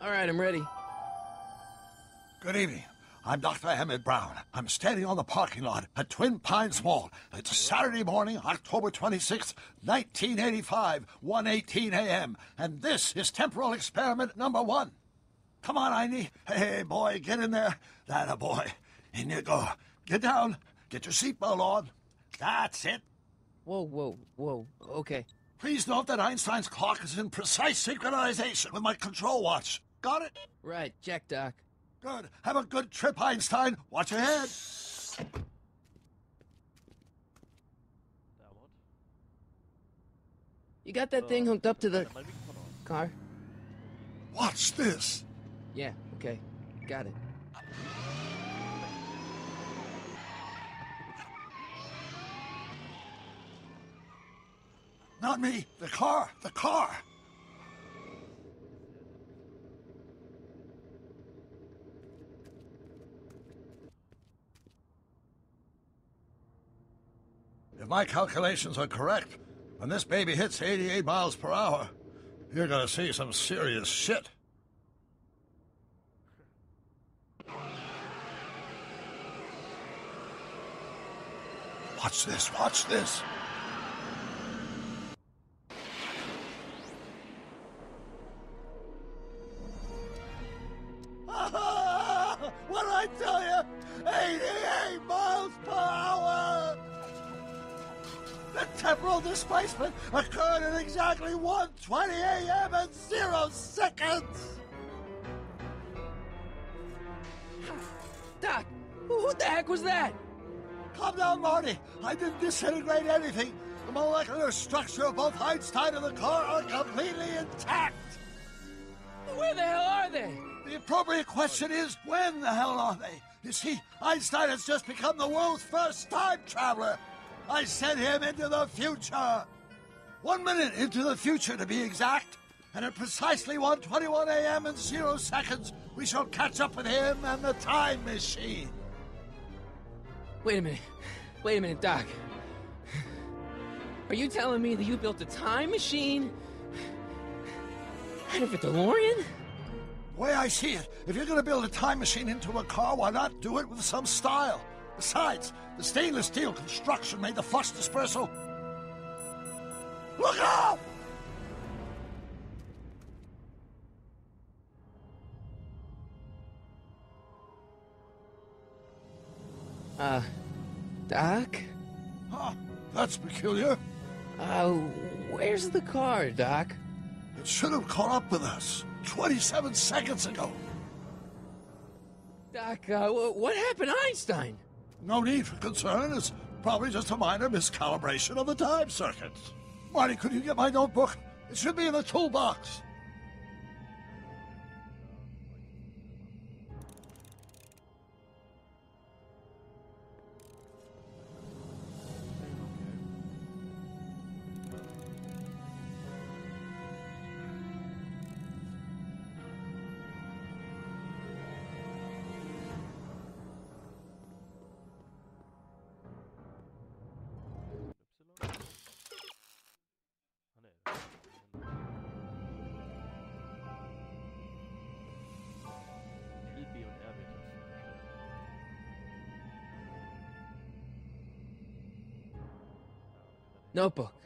All right, I'm ready. Good evening. I'm Dr. Emmett Brown. I'm standing on the parking lot at Twin Pines Mall. It's Saturday morning, October 26th, 1985, 1:18 a.m. And this is temporal experiment number 1. Come on, Einie. Hey, boy, get in there. That a boy. In you go. Get down. Get your seatbelt on. That's it. Whoa. Okay. Please note that Einstein's clock is in precise synchronization with my control watch. Got it? Right, check, Doc. Good. Have a good trip, Einstein. Watch your head. You got that thing hooked up to the car? Watch this. Yeah, okay. Got it. Not me. The car. The car. If my calculations are correct, when this baby hits 88 miles per hour, you're gonna see some serious shit. Watch this, watch this. What did I tell you? 88 miles per hour! The temporal displacement occurred at exactly 1:20 a.m. and 0 seconds! Doc, who the heck was that? Calm down, Marty. I didn't disintegrate anything. The molecular structure of both Einstein and the car are completely intact. Where the hell are they? The appropriate question is, when the hell are they? You see, Einstein has just become the world's first time traveler. I sent him into the future. 1 minute into the future, to be exact. And at precisely 1:21 a.m. and 0 seconds, we shall catch up with him and the time machine. Wait a minute, Doc. Are you telling me that you built a time machine out of a DeLorean? The way I see it, if you're going to build a time machine into a car, why not do it with some style? Besides, the stainless steel construction made the flux dispersal. Look out! Doc? Huh, that's peculiar. Where's the car, Doc? It should have caught up with us 27 seconds ago. Doc, what happened to Einstein? No need for concern. It's probably just a minor miscalibration of the time circuits. Marty, could you get my notebook? It should be in the toolbox.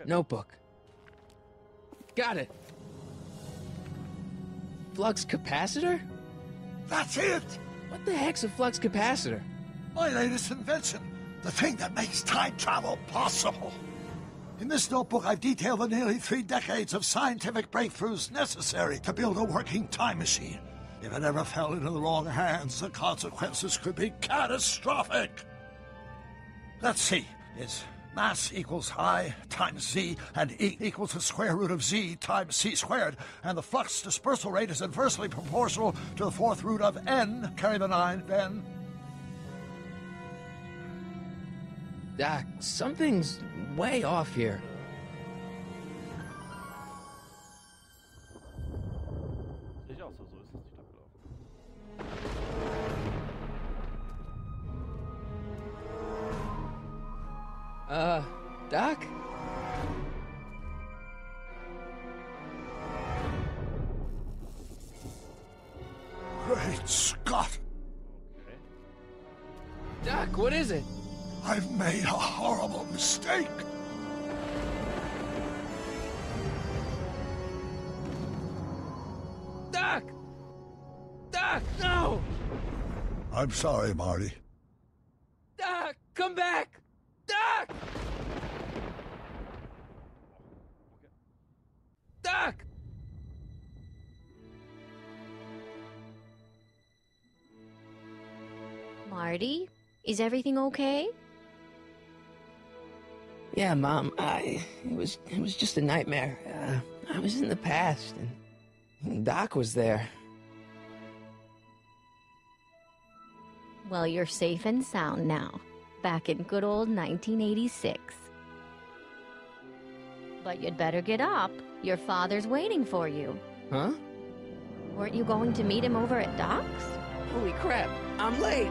Notebook. Got it. Flux capacitor? That's it! What the heck's a flux capacitor? My latest invention. The thing that makes time travel possible. In this notebook, I've detailed the nearly 3 decades of scientific breakthroughs necessary to build a working time machine. If it ever fell into the wrong hands, the consequences could be catastrophic. Let's see. It's mass equals I times Z, and E equals the square root of Z times C squared, and the flux dispersal rate is inversely proportional to the 4th root of N, carry the 9, then. Doc, something's way off here. Sehe ich auch so, so ist es nicht abgelaufen. Doc? Scott, Okay. Doc, what is it? I've made a horrible mistake. Doc! Doc, no! I'm sorry, Marty. Doc, come back! Doc! Doc! Marty, is everything okay? Yeah, Mom, it was just a nightmare. I was in the past, and Doc was there. Well, you're safe and sound now, back in good old 1986. But you'd better get up. Your father's waiting for you. Huh? Weren't you going to meet him over at Doc's? Holy crap, I'm late!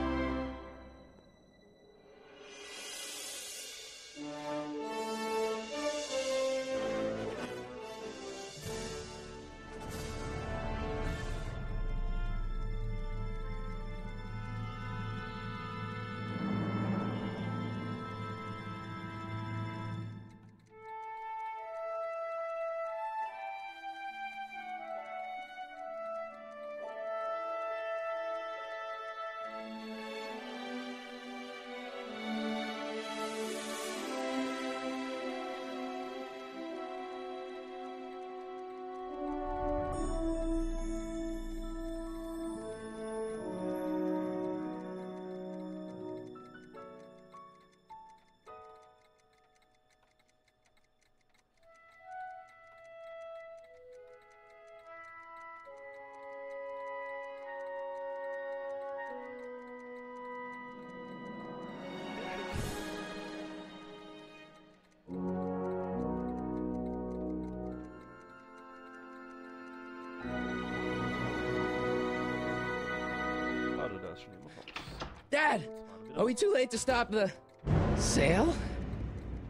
Schade, da ist schon jemand raus. Dad, are we too late to stop the sale?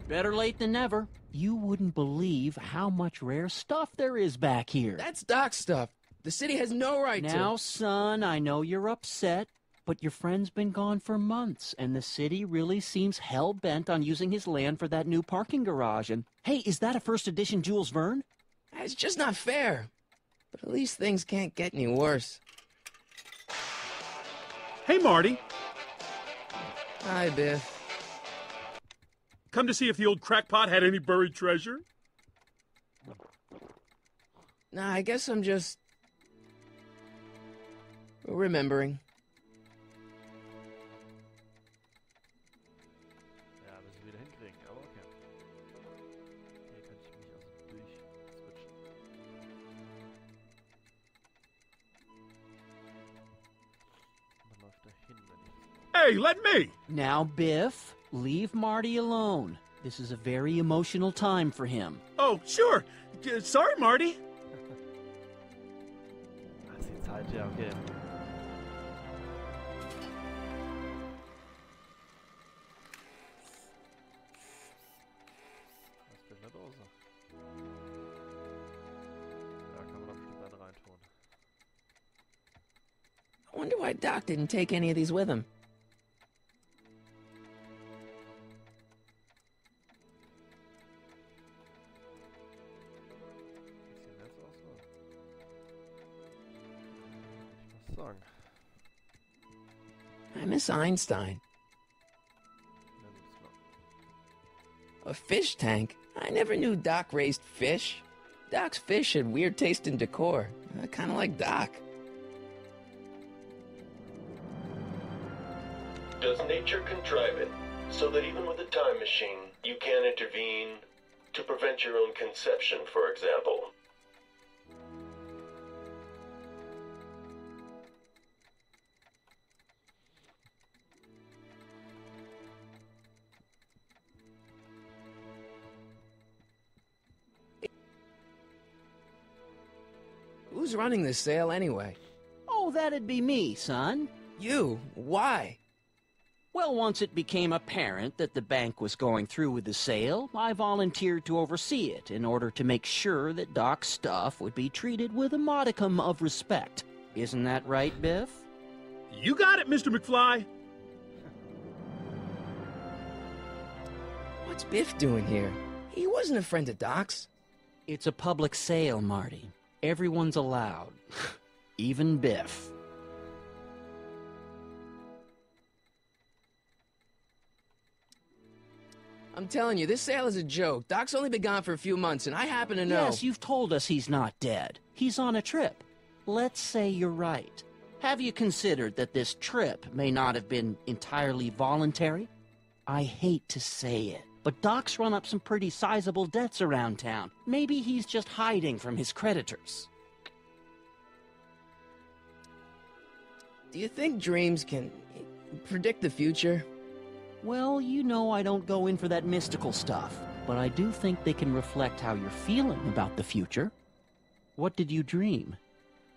Better late than never. You wouldn't believe how much rare stuff there is back here. That's Doc's stuff. The city has no right to. Now, son, I know you're upset, but your friend's been gone for months, and the city really seems hell-bent on using his land for that new parking garage. And, hey, is that a first edition Jules Verne? It's just not fair. But at least things can't get any worse. Hey, Marty. Hi, Biff. Come to see if the old crackpot had any buried treasure? Nah, I guess I'm just remembering. Ja, müssen wir wieder hinkriegen, aber okay. Hier kann ich mich also durchswitchen. Und dann läuft er hin, wenn ich Hey, let me! Now, Biff, leave Marty alone. This is a very emotional time for him. Oh, sure. Sorry, Marty. das ist die Zeit, ja, okay. Was für eine Dose. Da kann man doch bestimmt einen reintun. I wonder why Doc didn't take any of these with him. Sieht denn jetzt aus, oder? Ich muss sagen. I miss Einstein. Ja, gut, ist klar. A fish tank? I never knew Doc raised fish. Doc's fish had weird taste in decor. Kind of like Doc. Does nature contrive it so that even with a time machine, you can intervene to prevent your own conception, for example? Who's running this sale anyway? Oh, that'd be me, son. You? Why? Well, once it became apparent that the bank was going through with the sale, I volunteered to oversee it in order to make sure that Doc's stuff would be treated with a modicum of respect. Isn't that right, Biff? You got it, Mr. McFly. What's Biff doing here? He wasn't a friend of Doc's. It's a public sale, Marty. Everyone's allowed. Even Biff. I'm telling you, this sale is a joke. Doc's only been gone for a few months, and I happen to know... Yes, you've told us he's not dead. He's on a trip. Let's say you're right. Have you considered that this trip may not have been entirely voluntary? I hate to say it, but Doc's run up some pretty sizable debts around town. Maybe he's just hiding from his creditors. Do you think dreams can predict the future? Well, you know I don't go in for that mystical stuff, but I do think they can reflect how you're feeling about the future. What did you dream?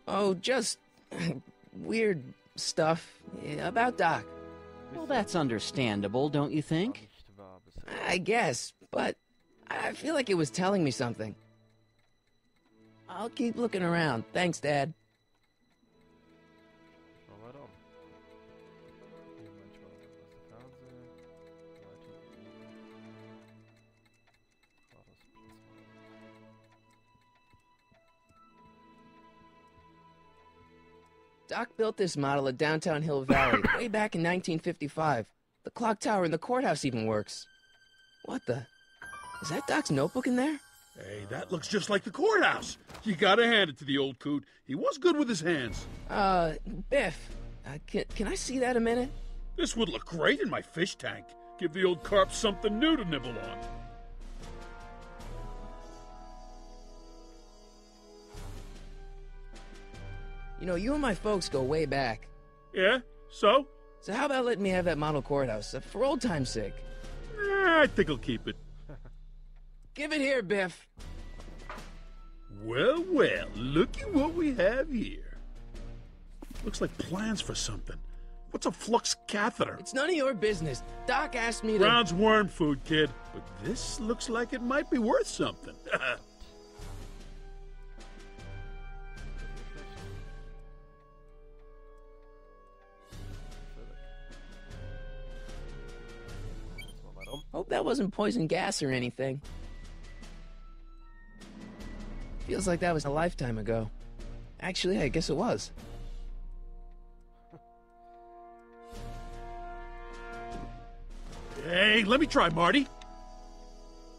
Oh, just weird stuff about Doc. Well, that's understandable, don't you think? I guess, but I feel like it was telling me something. I'll keep looking around. Thanks, Dad. Doc built this model at downtown Hill Valley way back in 1955. The clock tower in the courthouse even works. What the? Is that Doc's notebook in there? Hey, that looks just like the courthouse. You gotta hand it to the old coot. He was good with his hands. Biff, can I see that a minute? This would look great in my fish tank. Give the old carp something new to nibble on. You know, you and my folks go way back. Yeah? So? So how about letting me have that model courthouse, for old time's sake? I think I'll keep it. Give it here, Biff. Well, well, looky what we have here. Looks like plans for something. What's a flux catheter? It's none of your business. Doc asked me to... Brown's worm food, kid. But this looks like it might be worth something. Hope that wasn't poison gas or anything. Feels like that was a lifetime ago. Actually, I guess it was. Hey, let me try, Marty.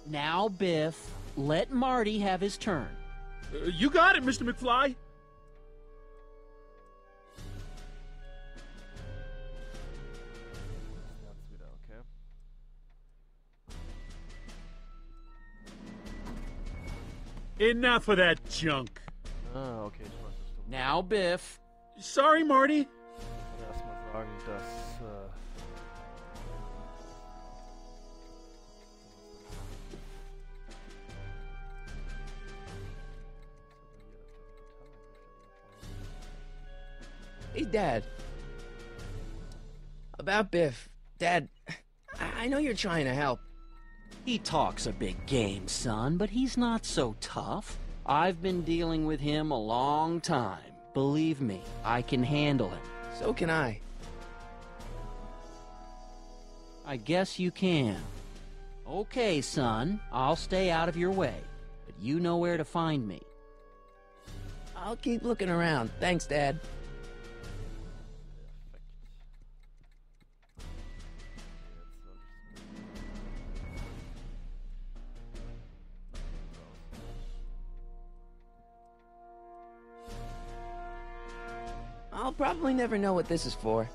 Now, Biff, let Marty have his turn. You got it, Mr. McFly. Enough of that junk. Ah, okay, ich weiß, was du Now, Biff. Sorry, Marty. Ich wollte erstmal sagen, dass Hey, Dad. About Biff. Dad, I know you're trying to help. He talks a big game, son, but he's not so tough. I've been dealing with him a long time. Believe me, I can handle him. So can I. I guess you can. Okay, son, I'll stay out of your way, but you know where to find me. I'll keep looking around. Thanks, Dad. I'll probably never know what this is for.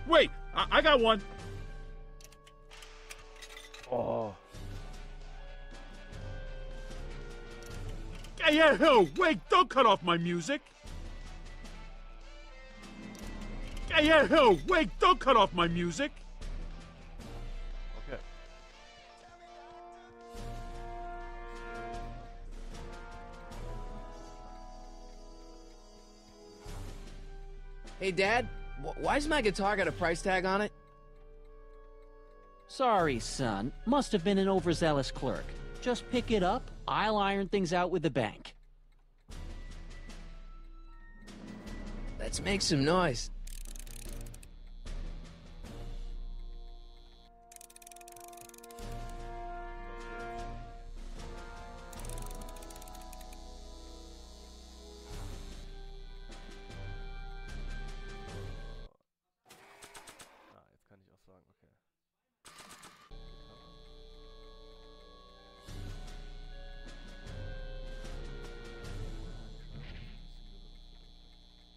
Wait, I got one. Oh. Hey, wait, don't cut off my music. Hey, wait, don't cut off my music. Okay. Hey, Dad, why's my guitar got a price tag on it? Sorry, son. Must have been an overzealous clerk. Just pick it up. I'll iron things out with the bank. Let's make some noise. Jetzt kann ich auch sagen, okay.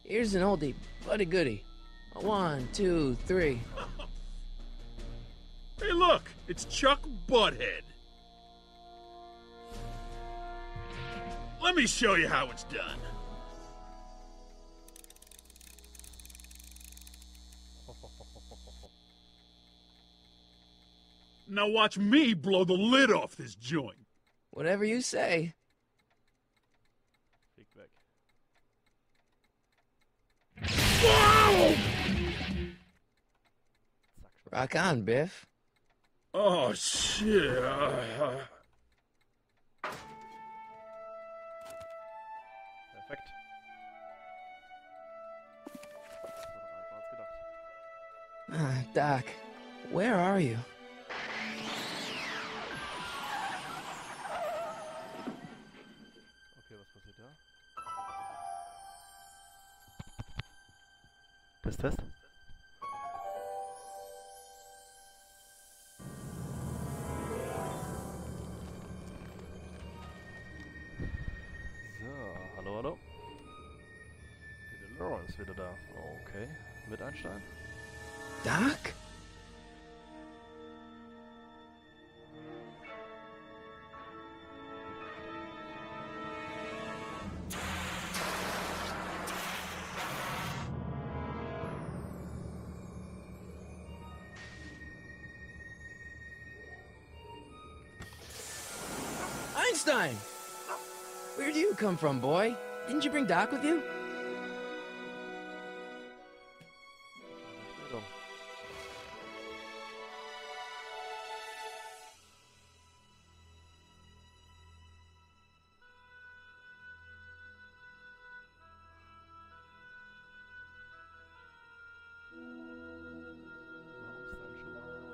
Here's an oldie, but a goodie. 1, 2, 3. Hey, look! It's Chuck Butthead. Let me show you how it's done. Now watch me blow the lid off this joint. Whatever you say. Flieg weg. Whoa! Rock on, Biff. Oh, shit. Perfekt. Das war doch einfacher als gedacht. Doc, where are you? Okay, was passiert da? Test. So, hallo. Der DeLorean ist wieder da. Okay, mit Einstein. Doc? Einstein! Where'd you come from, boy? Didn't you bring Doc with you?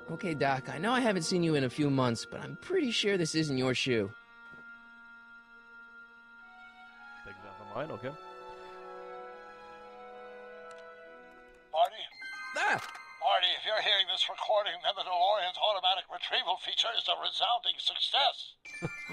Okay, Doc, I know I haven't seen you in a few months, but I'm pretty sure this isn't your shoe. Stecken wir einfach mal ein, okay? Marty? Ah! Marty, if you're hearing this recording, then the DeLorean's automatic retrieval feature is a resounding success.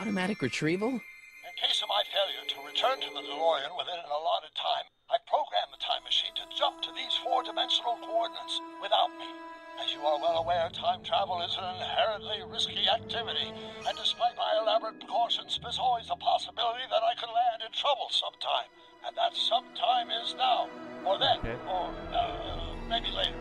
Automatic retrieval? In case of my failure to return to the DeLorean within an allotted time, I programmed the time machine to jump to these four-dimensional coordinates without me. As you are well aware, time travel is an inherently risky activity, and despite my elaborate precautions, there's always a possibility that I could land in trouble sometime. And that sometime is now, or then, or maybe later.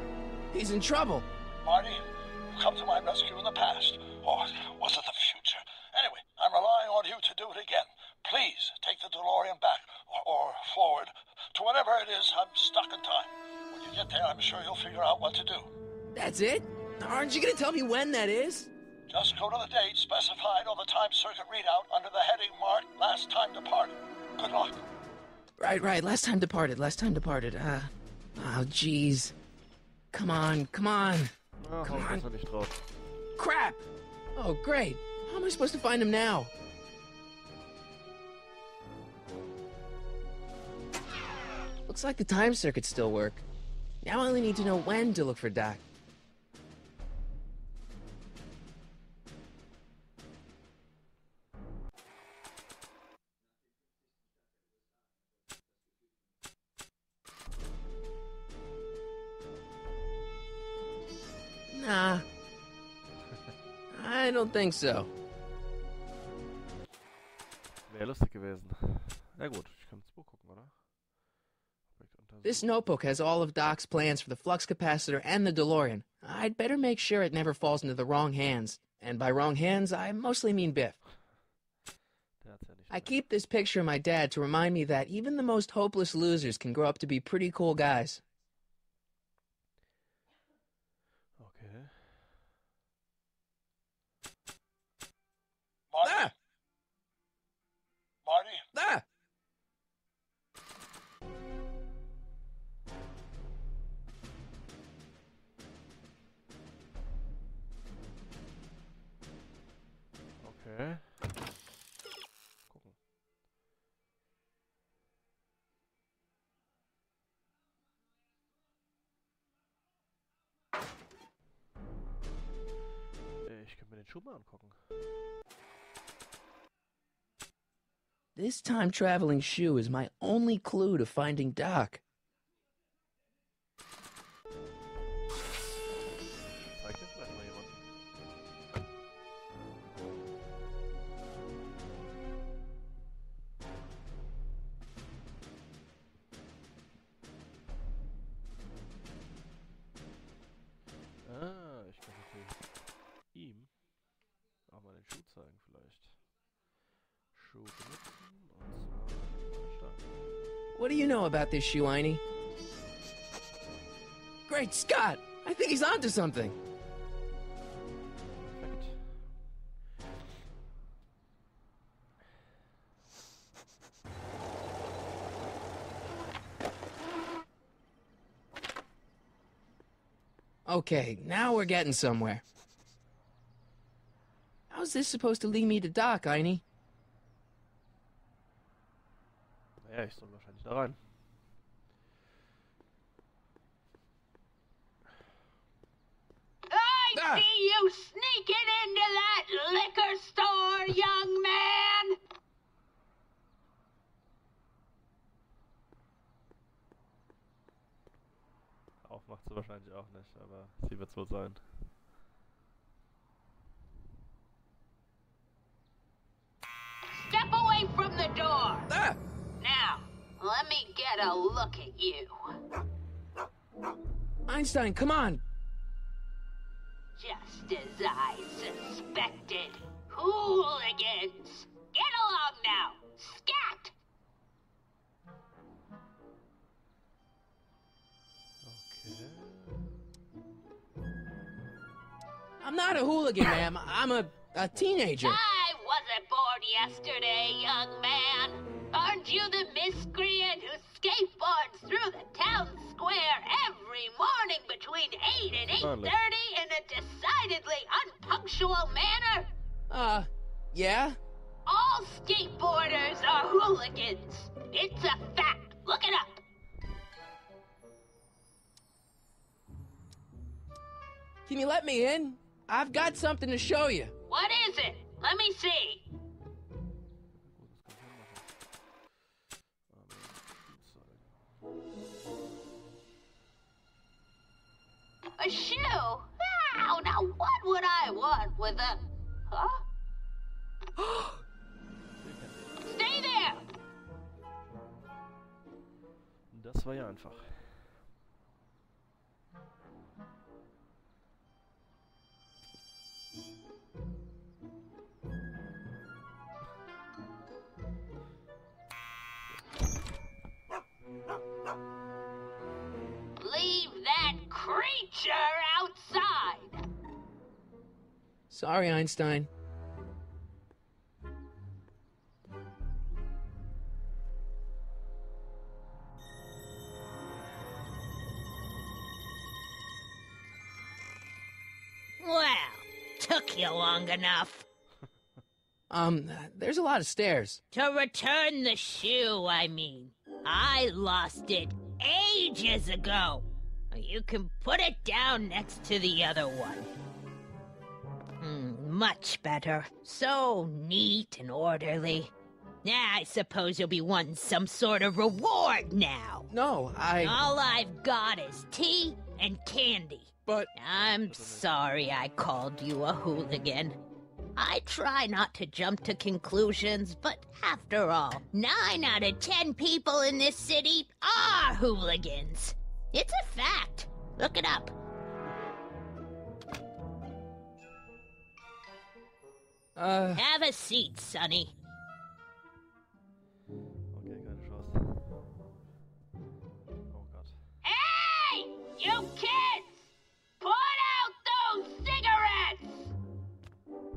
He's in trouble. Marty, you come to my rescue in the past, or was it the future? Anyway, I'm relying on you to do it again. Please take the DeLorean back, or forward, to whenever it is I'm stuck in time. When you get there, I'm sure you'll figure out what to do. That's it? Aren't you gonna tell me when that is? Just go to the date specified on the time circuit readout under the heading marked Last Time Departed. Good luck. Right. Last time departed. Oh, jeez. Come on. Na, Come hau on. besser nicht drauf. Crap! Oh, great. How am I supposed to find him now? Looks like the time circuits still work. Now I only need to know when to look for Doc. Nah. I don't think so. Wäre lustig gewesen. Na gut, ich kann ins Buch gucken, oder? This notebook has all of Doc's plans for the flux capacitor and the DeLorean. I'd better make sure it never falls into the wrong hands. And by wrong hands, I mostly mean Biff. Der hat's ja nicht I mehr. keep this picture of my dad to remind me that even the most hopeless losers can grow up to be pretty cool guys. Okay. Marty? Ah! Marty? Ah! Schuh mal angucken. This time-traveling shoe is my only clue to finding Doc. Zeigt dir vielleicht mal jemand. Ich kann natürlich ihm auch mal den Schuh zeigen vielleicht. Schuh benutzen und zwar starten. What do you know about this shoe, Einie? Great Scott! I think he's onto something! Perfekt. Okay, now we're getting somewhere. How's this supposed to lead me to Doc, Einie? Naja, ich soll wahrscheinlich da rein. I see you sneaking into that liquor store, young man! Aufmacht sie wahrscheinlich auch nicht, aber sie wird's wohl sein. Step away from the door! Ah! Now, let me get a look at you. Einstein, come on! Just as I suspected. Hooligans! Get along now! Scat! Okay. I'm not a hooligan, ma'am. I'm a teenager. I wasn't born yesterday, young man. Aren't you the miscreant who skateboards through the town square every morning between 8 and 8:30 in a decidedly unpunctual manner? Yeah? All skateboarders are hooligans. It's a fact. Look it up. Can you let me in? I've got something to show you. What is it? Let me see. A shoe? Wow, now what would I want with a... Huh? Stay there! Das war ja einfach. Leave that creature outside! Sorry, Einstein. Well, took you long enough. There's a lot of stairs. To return the shoe, I mean. I lost it ages ago. You can put it down next to the other one. Much better. So neat and orderly. I suppose you'll be wanting some sort of reward now. No, All I've got is tea and candy. But... I'm sorry I called you a hooligan. I try not to jump to conclusions, but after all, 9 out of 10 people in this city are hooligans. It's a fact. Look it up. Have a seat, Sonny. Okay, keine Chance. Oh Gott. Hey! You kids! Put out those cigarettes! Oh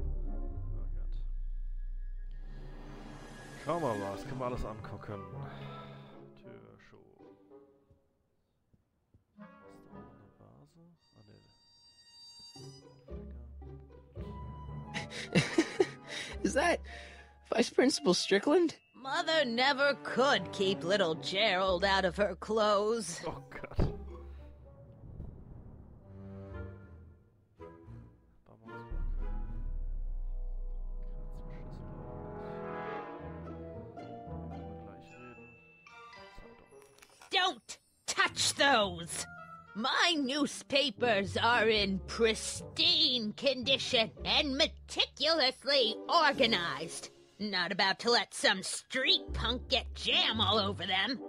Gott. Schauen wir mal, das können wir alles angucken. Türshow. Ist da auch eine Vase? Ah, nee. Is that Vice Principal Strickland? Mother never could keep little Gerald out of her clothes. Oh Gott. Baumausblock. Don't touch those! My newspapers are in pristine condition and meticulously organized. Not about to let some street punk get jam all over them.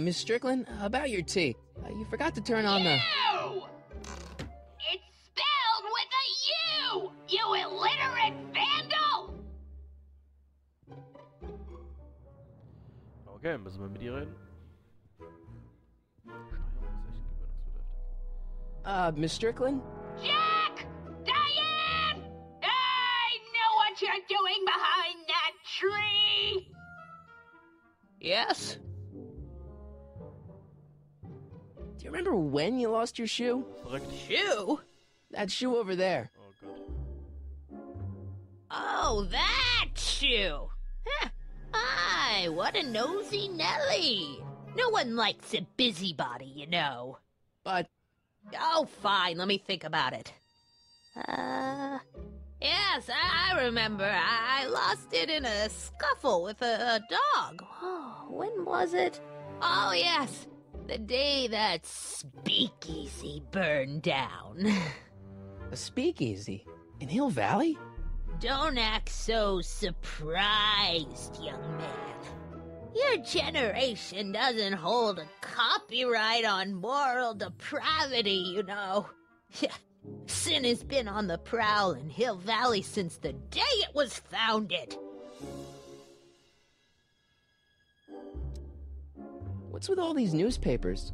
Miss Strickland, about your tea. You forgot to turn on the... You! It's spelled with a U! You illiterate vandal! Okay, müssen wir mit ihr reden? Steuerung ist echt gewöhnungsbedürftig. Miss Strickland? Jack! Diane! I know what you're doing behind that tree! Yes? Do you remember when you lost your shoe? Shoe? That shoe over there. Oh Gott. Oh, that shoe! Huh. Aye, what a nosy Nelly! No one likes a busybody, you know. But... Oh, fine, let me think about it. Yes, I remember. I lost it in a scuffle with a dog. Oh, when was it? Oh, yes, the day that speakeasy burned down. A speakeasy? In Hill Valley? Don't act so surprised, young man. Your generation doesn't hold a copyright on moral depravity, you know. Sin has been on the prowl in Hill Valley since the day it was founded. What's with all these newspapers?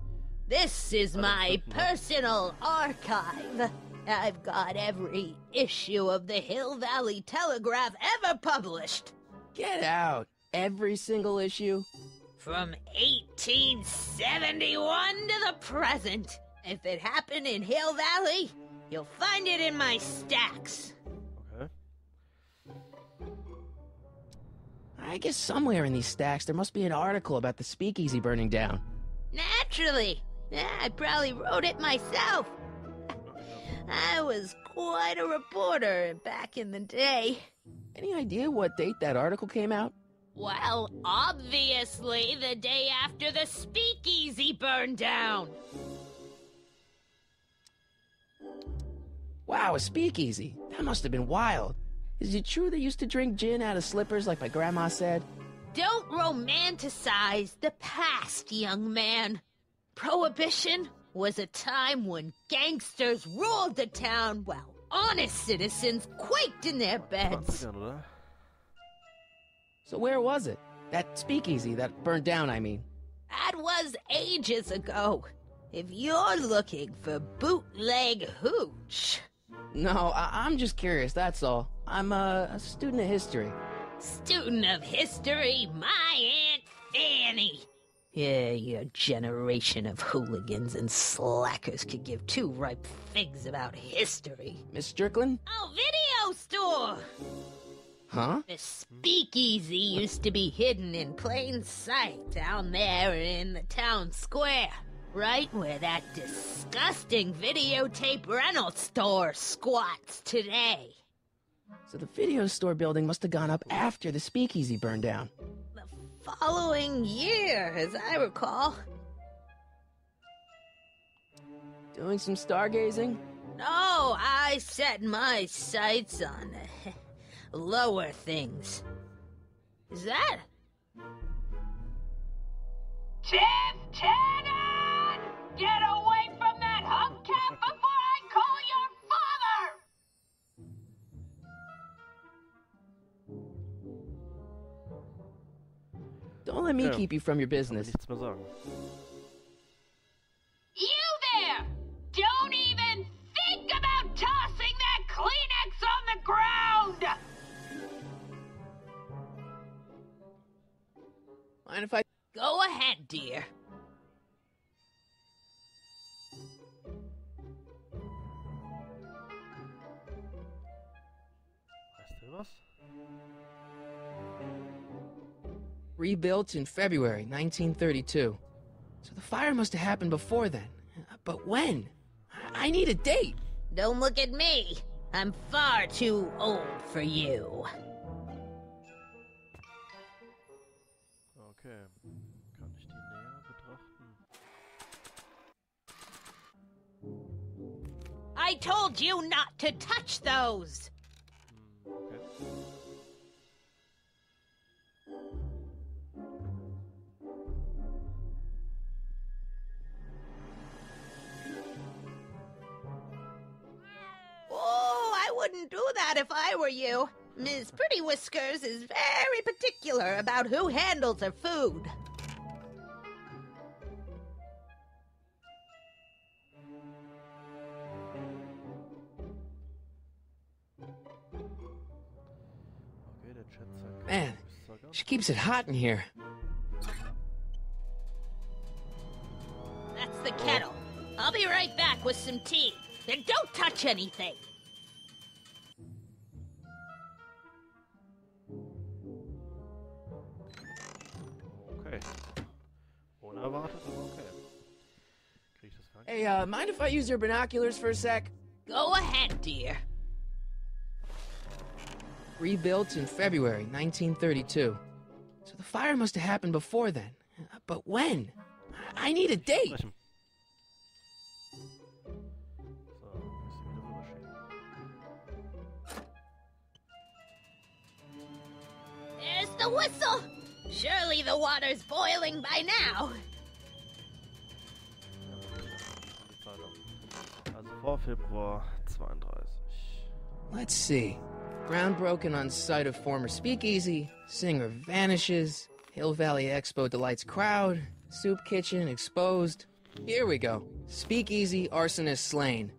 This is my personal archive. I've got every issue of the Hill Valley Telegraph ever published. Get out! Every single issue? From 1871 to the present. If it happened in Hill Valley, you'll find it in my stacks. Okay. I guess somewhere in these stacks there must be an article about the speakeasy burning down. Naturally. I probably wrote it myself. I was quite a reporter back in the day. Any idea what date that article came out? Well, obviously the day after the speakeasy burned down. Wow, a speakeasy. That must have been wild. Is it true they used to drink gin out of slippers like my grandma said? Don't romanticize the past, young man. Prohibition was a time when gangsters ruled the town while honest citizens quaked in their beds. 20ern, oder? So where was it? That speakeasy that burned down, I mean. That was ages ago. If you're looking for bootleg hooch. No, I'm just curious, that's all. I'm a student of history. Student of history, my Aunt Fanny. Yeah, your generation of hooligans and slackers could give two ripe figs about history. Miss Strickland? Oh, video store! Huh? The speakeasy used to be hidden in plain sight down there in the town square. Right where that disgusting videotape rental store squats today. So the video store building must have gone up after the speakeasy burned down. The following year, as I recall. Doing some stargazing? No, I set my sights on lower things. Is that? Tiff Tannen! Get away from that hubcap before I call your father! Don't let me Ja. keep you from your business. Nichts mehr sagen. You there! Don't even think about tossing that Kleenex on the ground! Mind if I... Go ahead, dear. Weißt du was? Rebuilt in February 1932. So the fire must have happened before then. But when? I need a date. Don't look at me. I'm far too old for you. Okay. Kann ich die näher betrachten? I told you not to touch those! Okay. Oh, I wouldn't do that if I were you. Ms. Pretty Whiskers is very particular about who handles her food. Okay, der Chat sagt... Man, she keeps it hot in here. That's the kettle. I'll be right back with some tea. And don't touch anything. Okay. Unerwartet, aber okay. Krieg ich das Fernsehen? Hey, mind if I use your binoculars for a sec? Go ahead, dear. Rebuilt in February 1932. So the fire must have happened before then. But when? I need a date. Sprechen. So, müssen wir wieder rüberschieben. There's the whistle. Surely the water's boiling by now. Die Zeitung. Also vor Februar 32. Let's see. Ground broken on site of former speakeasy. Singer vanishes. Hill Valley Expo delights crowd. Soup kitchen exposed. Here we go. Speakeasy arsonist slain.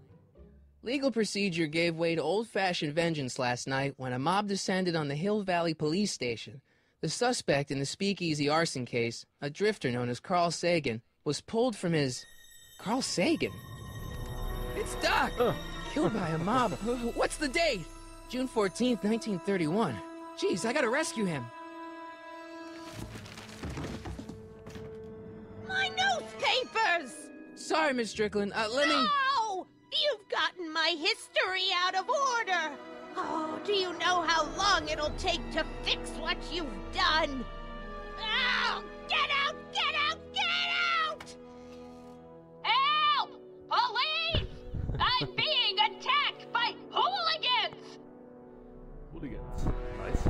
Legal procedure gave way to old-fashioned vengeance last night when a mob descended on the Hill Valley police station. The suspect in the speakeasy arson case, a drifter known as Carl Sagan, was pulled from his... Carl Sagan? It's Doc! Killed by a mob. What's the date? June 14th, 1931. Jeez, I gotta rescue him. My newspapers! Sorry, Miss Strickland. Let me... No! You've gotten my history out of order! Oh, do you know how long it'll take to fix what you've done? Oh, get out! Get out! Get out! Help! Police! I'm being attacked by hooligans! Hooligans. Nice.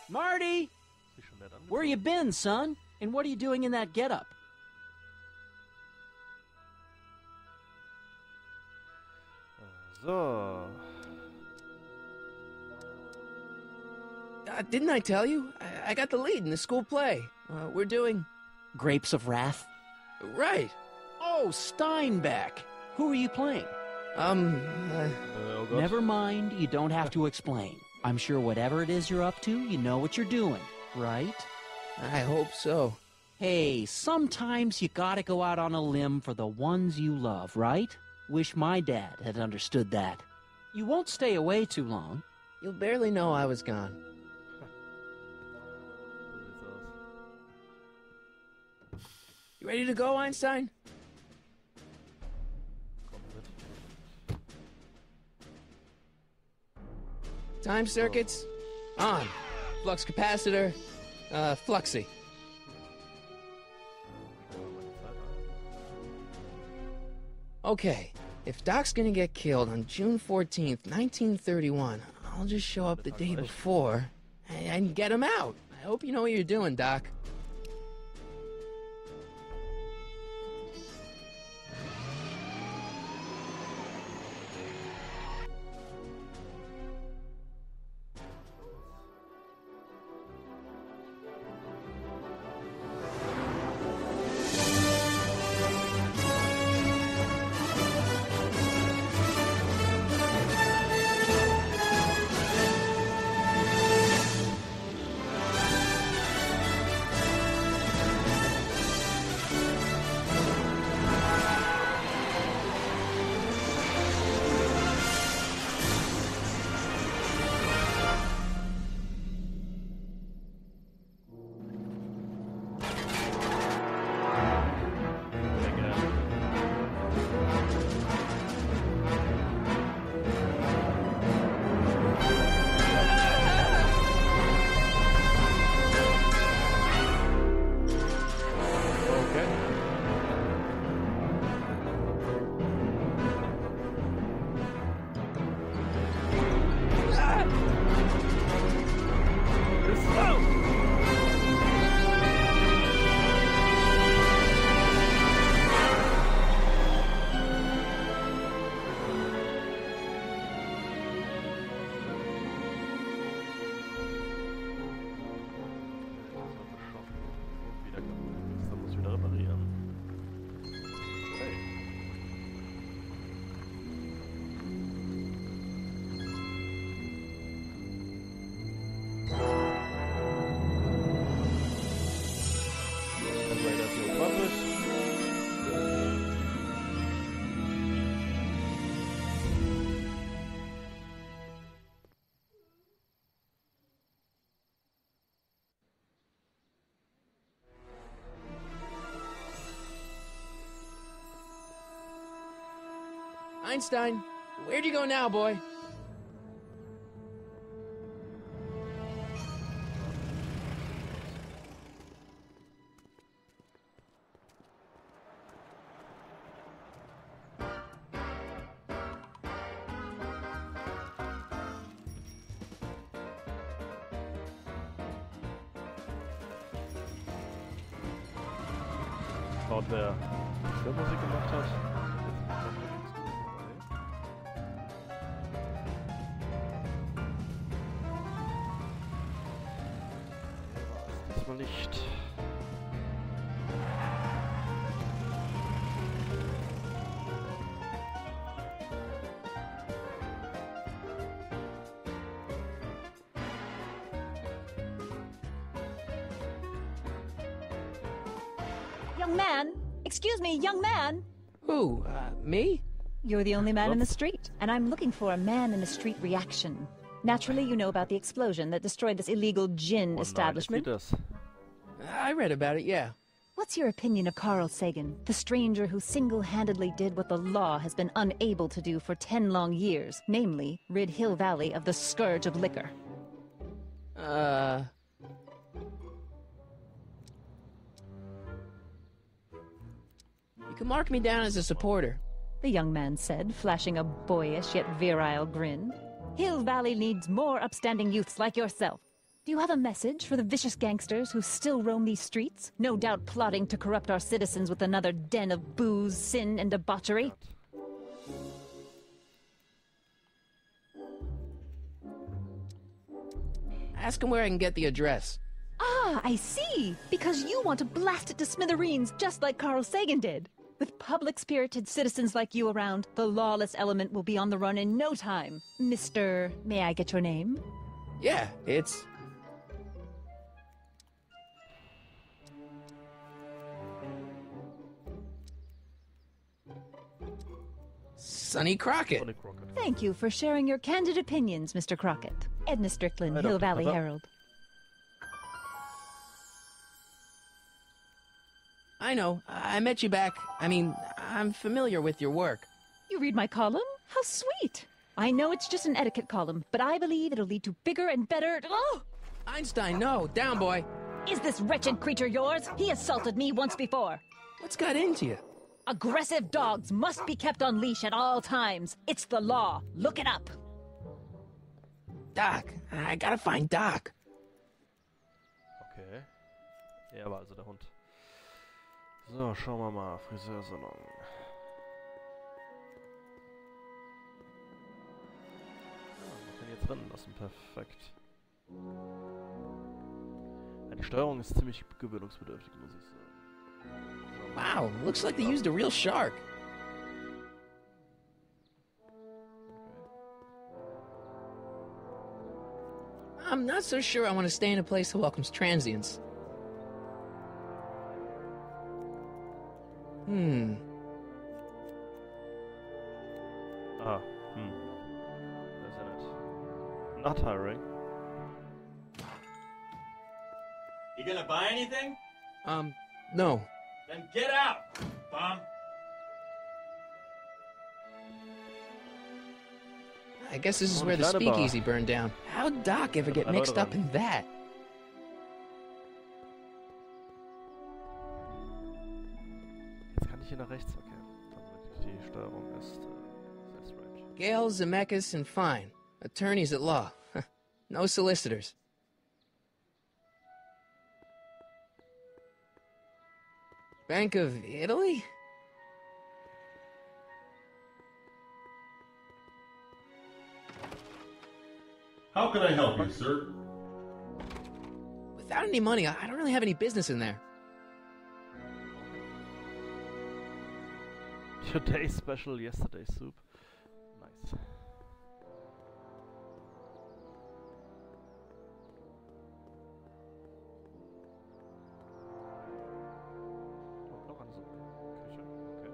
Marty! Ist schon nett angezogen. Where you been, son? And what are you doing in that getup? So. Didn't I tell you? I got the lead in the school play. We're doing... Grapes of Wrath? Right. Oh, Steinbeck! Who are you playing? Oh Gott. Never mind, you don't have to explain. I'm sure whatever it is you're up to, you know what you're doing, right? I hope so. Hey, sometimes you gotta go out on a limb for the ones you love, right? Wish my dad had understood that. You won't stay away too long. You'll barely know I was gone. So sieht's aus. You ready to go, Einstein? Komm mit. Time circuits? On. Flux capacitor? Fluxy. Okay, if Doc's gonna get killed on June 14th, 1931, I'll just show up the day before and get him out. I hope you know what you're doing, Doc. Einstein, where'd you go now, boy? Schaut, wer Filmmusik gemacht hat. Diesmal nicht. Young man! Excuse me, young man! Who, me? You're the only man in the street, and I'm looking for a man-in-the-street reaction. Naturally, you know about the explosion that destroyed this illegal gin establishment. I read about it, yeah. What's your opinion of Carl Sagan, the stranger who single-handedly did what the law has been unable to do for 10 long years, namely, rid Hill Valley of the scourge of liquor? You can mark me down as a supporter. The young man said, flashing a boyish yet virile grin. Hill Valley needs more upstanding youths like yourself. Do you have a message for the vicious gangsters who still roam these streets, no doubt plotting to corrupt our citizens with another den of booze, sin, and debauchery? Ask him where I can get the address. Ah, I see! Because you want to blast it to smithereens just like Carl Sagan did. With public-spirited citizens like you around, the lawless element will be on the run in no time. Mr. May I get your name? Yeah, it's... Sonny Crockett. Thank you for sharing your candid opinions, Mr. Crockett. Edna Strickland, Hill Valley Herald. I know. I met you back. I mean, I'm familiar with your work. You read my column? How sweet! I know it's just an etiquette column, but I believe it'll lead to bigger and better... Oh! Einstein, no. Down, boy. Is this wretched creature yours? He assaulted me once before. What's got into you? Aggressive dogs must be kept on leash at all times. It's the law. Look it up. Doc. I gotta find Doc. Okay. Er war also der Hund. So, schauen wir mal. Friseursalon. Ja, man kann jetzt rennen lassen. Perfekt. Ja, die Steuerung ist ziemlich gewöhnungsbedürftig, muss ich sagen. Wow, looks like they used a real shark. I'm not so sure I want to stay in a place that welcomes transients. Isn't it? Not hiring. You gonna buy anything? No. Then get out, bum! I guess this is where the speakeasy burned down. How'd Doc ever get mixed up in that? Jetzt kann ich hier nach rechts, okay. Dann wirklich die Steuerung ist strange. Gale, Zemeckis, and Fine. Attorneys at law. No solicitors. Bank of Italy? How can I help you, sir? Without any money, I don't really have any business in there. Today's special, yesterday's soup. Nice. Und noch eine Suppe. Küche, okay.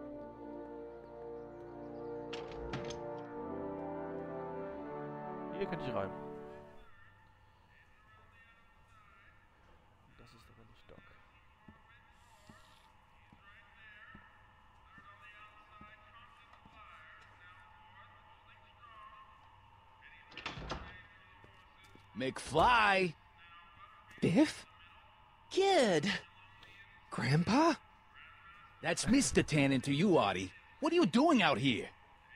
Hier kann ich rein. Das ist aber nicht Doc. McFly! Biff? Kid! Grandpa? That's Mr. Tannen to you, Artie. What are you doing out here?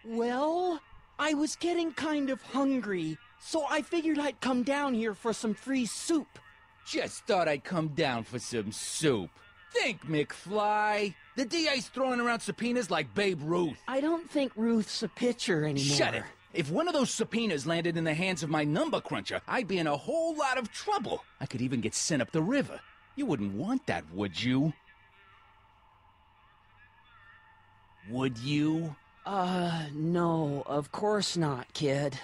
Well, I was getting kind of hungry, so I figured I'd come down here for some free soup. Just thought I'd come down for some soup. Think, McFly. The DA's throwing around subpoenas like Babe Ruth. I don't think Ruth's a pitcher anymore. Shut it. If one of those subpoenas landed in the hands of my number cruncher, I'd be in a whole lot of trouble. I could even get sent up the river. You wouldn't want that, would you? Would you? No, of course not, kid.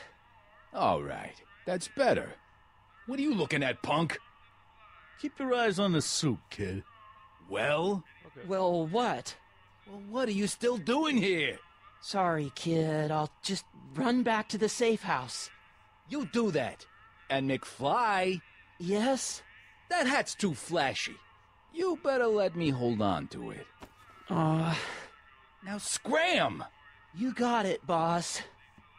All right, that's better. What are you looking at, punk? Keep your eyes on the soup, kid. Well? Okay. Well, what? Well, what are you still doing here? Sorry, kid. I'll just run back to the safe house. You do that. And McFly? Yes? That hat's too flashy. You better let me hold on to it. Now scram! You got it, boss.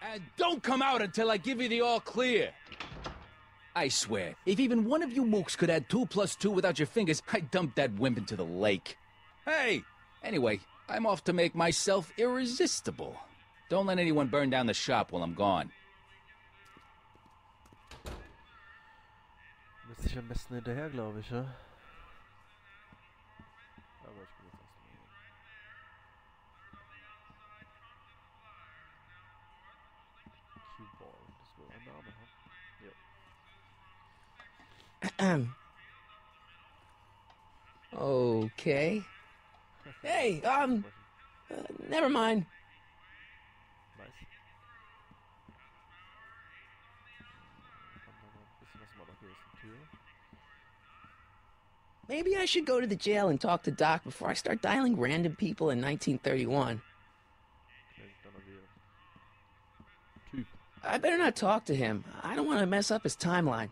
And don't come out until I give you the all clear. I swear, if even one of you mooks could add 2 + 2 without your fingers, I'd dump that wimp into the lake. Hey! Anyway, I'm off to make myself irresistible. Don't let anyone burn down the shop while I'm gone. Müsste ich am besten hinterher, glaube ich, ja? Aber ich bin jetzt erstmal hier. Q-Ball, das will ein Name haben. Ja. Okay. Hey, never mind. Nice. Bisschen was mal noch hier ist die Tür. Maybe I should go to the jail and talk to Doc before I start dialing random people in 1931. Typ. I better not talk to him. I don't want to mess up his timeline.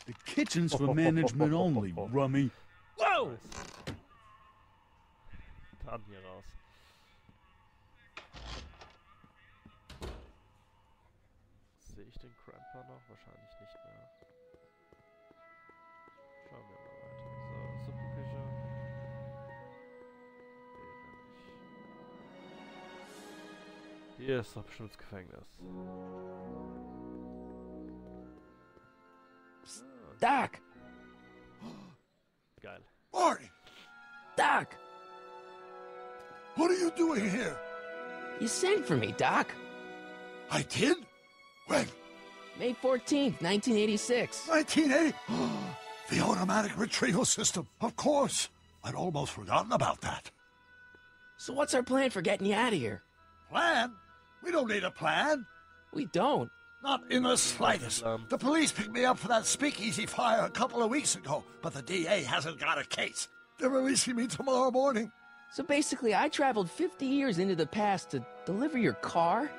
The kitchen's for management only, rummy. Whoa! Dann hier raus. Sehe ich den Grandpa noch? Wahrscheinlich nicht mehr. Schauen wir mal weiter. So, Suppenküche. Hier ist doch bestimmt das Gefängnis. Doc! Geil. Marty! Doc! What are you doing here? You sent for me, Doc. I did? When? May 14th, 1986. 1980? The automatic retrieval system. Of course. I'd almost forgotten about that. So what's our plan for getting you out of here? Plan? We don't need a plan. We don't. Not in the slightest. The police picked me up for that speakeasy fire a couple of weeks ago, but the DA hasn't got a case. They're releasing me tomorrow morning. So basically, I traveled 50 years into the past to deliver your car?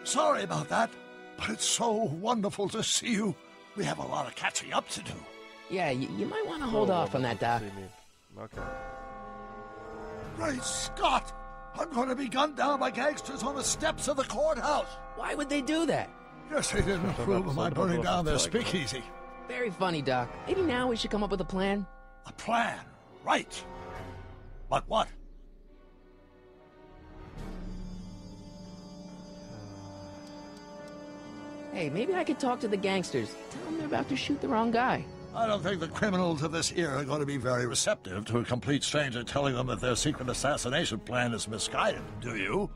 Sorry about that, but it's so wonderful to see you. We have a lot of catching up to do. Yeah, you might want to hold off on that, Doc. Okay. Great Scott! I'm going to be gunned down by gangsters on the steps of the courthouse. Why would they do that? Guess they didn't approve of my burning down their speakeasy. Very funny, Doc. Maybe now we should come up with a plan. A plan, right. But what? Hey, maybe I could talk to the gangsters. Tell them they're about to shoot the wrong guy. I don't think the criminals of this era are going to be very receptive to a complete stranger telling them that their secret assassination plan is misguided, do you?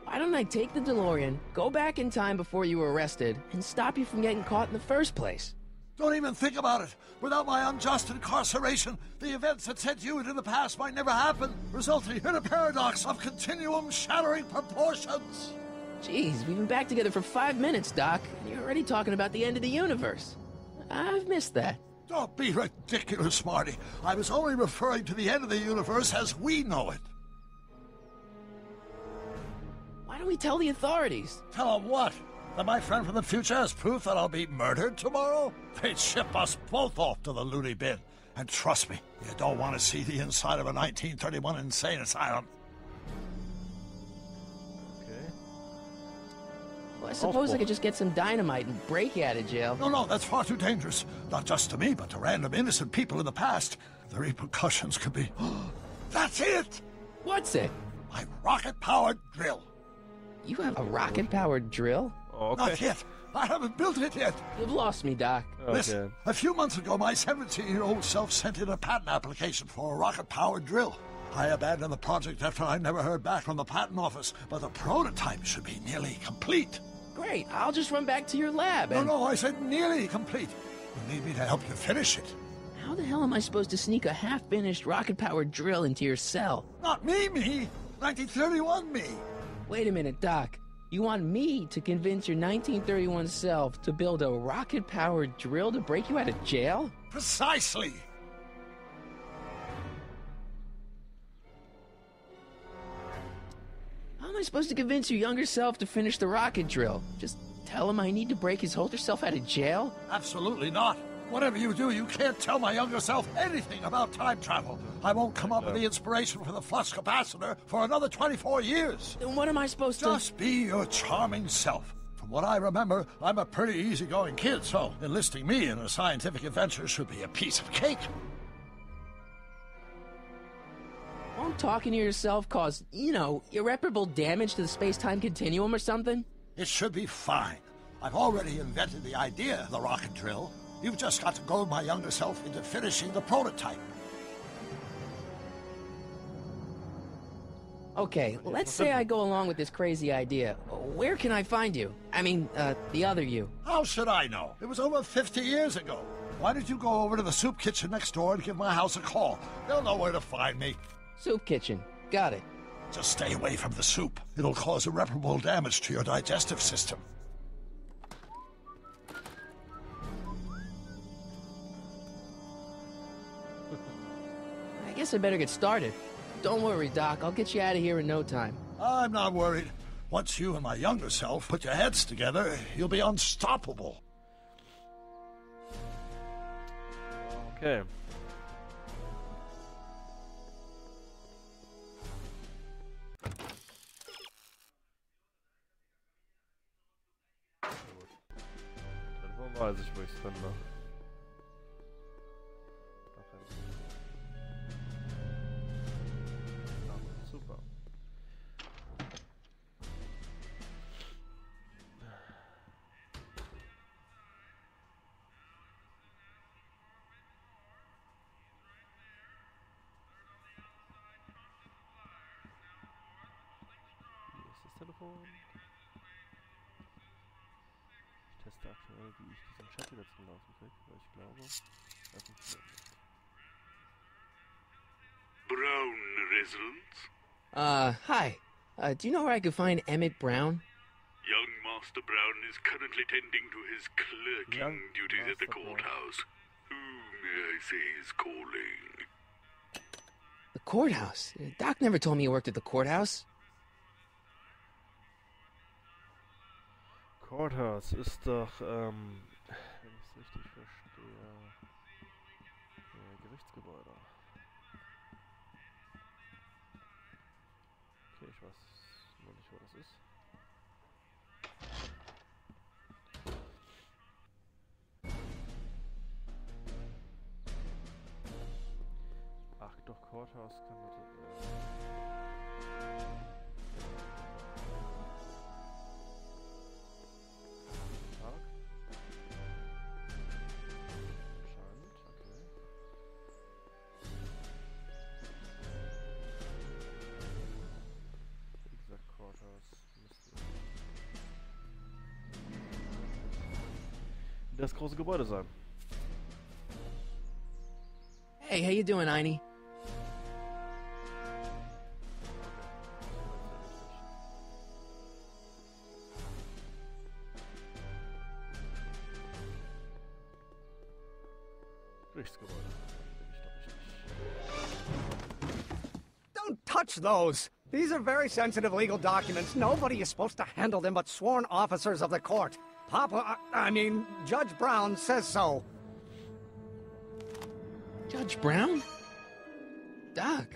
Why don't I take the DeLorean, go back in time before you were arrested, and stop you from getting caught in the first place? Don't even think about it. Without my unjust incarceration, the events that sent you into the past might never happen, resulting in a paradox of continuum-shattering proportions. Jeez, we've been back together for 5 minutes, Doc, and you're already talking about the end of the universe. I've missed that. Don't be ridiculous, Marty. I was only referring to the end of the universe as we know it. Why do we tell the authorities? Tell them what? That my friend from the future has proof that I'll be murdered tomorrow? They'd ship us both off to the loony bin. And trust me, you don't want to see the inside of a 1931 insane asylum. Okay. Well, I suppose I could just get some dynamite and break you out of jail. No, that's far too dangerous. Not just to me, but to random innocent people in the past. The repercussions could be... That's it! What's it? My rocket-powered drill. You have a rocket-powered drill? Oh, okay. Not yet. I haven't built it yet. You've lost me, Doc. Okay. Listen, a few months ago, my 17-year-old self sent in a patent application for a rocket-powered drill. I abandoned the project after I never heard back from the patent office, but the prototype should be nearly complete. Great. I'll just run back to your lab and... No, I said nearly complete. You need me to help you finish it. How the hell am I supposed to sneak a half-finished rocket-powered drill into your cell? Not me. 1931 me. Wait a minute, Doc. You want me to convince your 1931 self to build a rocket-powered drill to break you out of jail? Precisely. How am I supposed to convince your younger self to finish the rocket drill? Just tell him I need to break his older self out of jail? Absolutely not. Whatever you do, you can't tell my younger self anything about time travel. I won't come up with the inspiration for the flux capacitor for another 24 years. Then what am I supposed to... Just be your charming self. From what I remember, I'm a pretty easygoing kid, so enlisting me in a scientific adventure should be a piece of cake. Won't talking to yourself cause, irreparable damage to the space-time continuum or something? It should be fine. I've already invented the idea of the rocket drill. You've just got to goad my younger self into finishing the prototype. Okay, let's say I go along with this crazy idea. Where can I find you? I mean, the other you. How should I know? It was over 50 years ago. Why don't you go over to the soup kitchen next door and give my house a call? They'll know where to find me. Soup kitchen. Got it. Just stay away from the soup. It'll cause irreparable damage to your digestive system. I guess I better get started. Don't worry, Doc. I'll get you out of here in no time. I'm not worried. Once you and my younger self put your heads together, you'll be unstoppable. Okay. Dann weiß ich, wo ich's finde. Super. Hier ist das Telefon. Ich teste aktuell, wie ich diesen Chat wieder zum Laufen kriege, weil ich glaube, das funktioniert nicht. Brown residence? Hi. Do you know where I could find Emmett Brown? Young Master Brown is currently tending to his clerking duties at the courthouse. Who may I say is calling? The courthouse? Doc never told me he worked at the courthouse. Courthouse ist doch, wenn ich es richtig verstehe, Gerichtsgebäude. Okay, ich weiß nur nicht, wo das ist. Ach doch, Courthouse kann das... Das große Gebäude sein. Hey, how you doing, Einie? Gerichtsgebäude. Bin ich doch richtig. Don't touch those! These are very sensitive legal documents. Nobody is supposed to handle them but sworn officers of the court. Judge Brown says so. Judge Brown? Doc.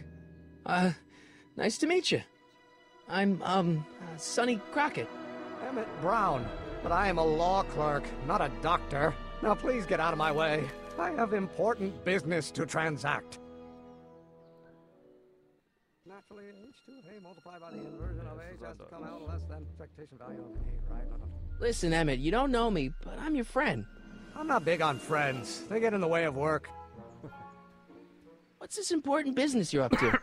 Nice to meet you. I'm, Sonny Crockett. Emmett Brown. But I am a law clerk, not a doctor. Now please get out of my way. I have important business to transact. Naturally, h2 of A multiplied by the inversion of H has to come out less than expectation value of A, right? Listen, Emmett, you don't know me, but I'm your friend. I'm not big on friends. They get in the way of work. What's this important business you're up to?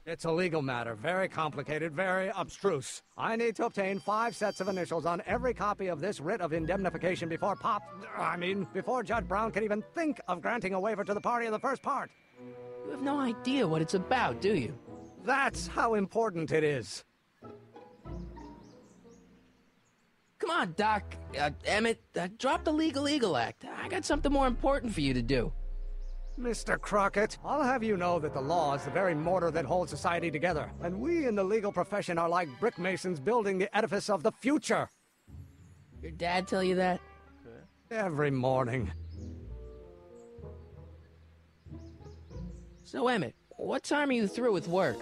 It's a legal matter. Very complicated, very abstruse. I need to obtain 5 sets of initials on every copy of this writ of indemnification before before Judge Brown can even think of granting a waiver to the party of the first part. You have no idea what it's about, do you? That's how important it is. Come on, Doc. Emmett, drop the Legal Eagle Act. I got something more important for you to do. Mr. Crockett, I'll have you know that the law is the very mortar that holds society together, and we in the legal profession are like brick masons building the edifice of the future. Your dad tell you that? Every morning. So, Emmett, what time are you through with work?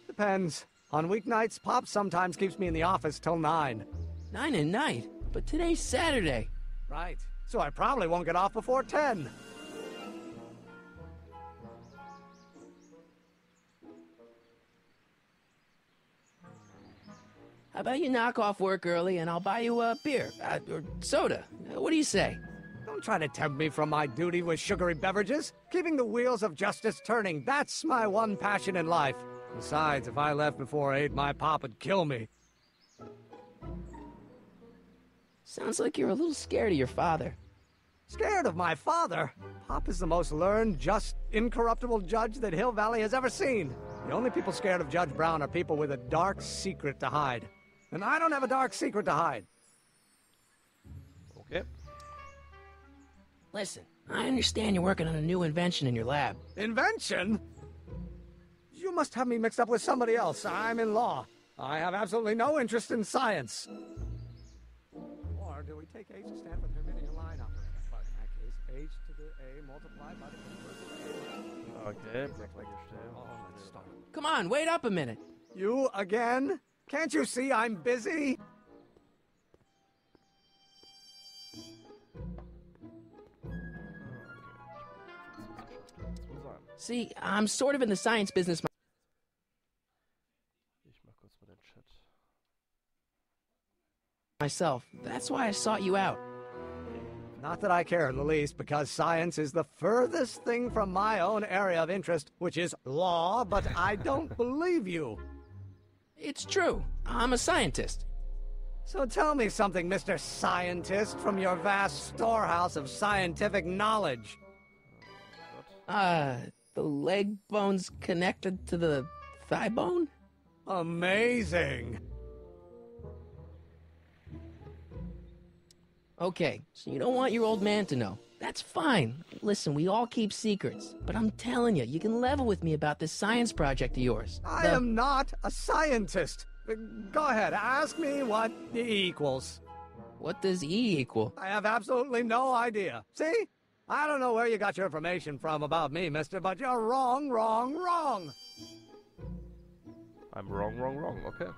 Depends. On weeknights, Pop sometimes keeps me in the office till 9. 9 at night? But today's Saturday. Right. So I probably won't get off before 10. How about you knock off work early and I'll buy you a beer, or soda. What do you say? Don't try to tempt me from my duty with sugary beverages. Keeping the wheels of justice turning, that's my one passion in life. Besides, if I left before 8, my pop would kill me. Sounds like you're a little scared of your father. Scared of my father? Pop is the most learned, just, incorruptible judge that Hill Valley has ever seen. The only people scared of Judge Brown are people with a dark secret to hide. And I don't have a dark secret to hide. Okay. Listen, I understand you're working on a new invention in your lab. Invention? You must have me mixed up with somebody else. I'm in law. I have absolutely no interest in science. Or do we take H to stand for the Hermitian line operator? But in that case, H to the A multiplied by the inverse of A. Okay. Let's start. Come on, wait up a minute. You again? Can't you see I'm busy? See, I'm sort of in the science business. Myself. That's why I sought you out. Not that I care in the least, because science is the furthest thing from my own area of interest, which is law, but I don't believe you. It's true. I'm a scientist. So tell me something, Mr. Scientist, from your vast storehouse of scientific knowledge. The leg bone's connected to the thigh bone? Amazing. Okay, so you don't want your old man to know. That's fine. Listen, we all keep secrets. But I'm telling you, you can level with me about this science project of yours. I am not a scientist. Go ahead, ask me what E equals. What does E equal? I have absolutely no idea. See? I don't know where you got your information from about me, mister, but you're wrong, wrong, wrong. I'm wrong, wrong, wrong. Okay.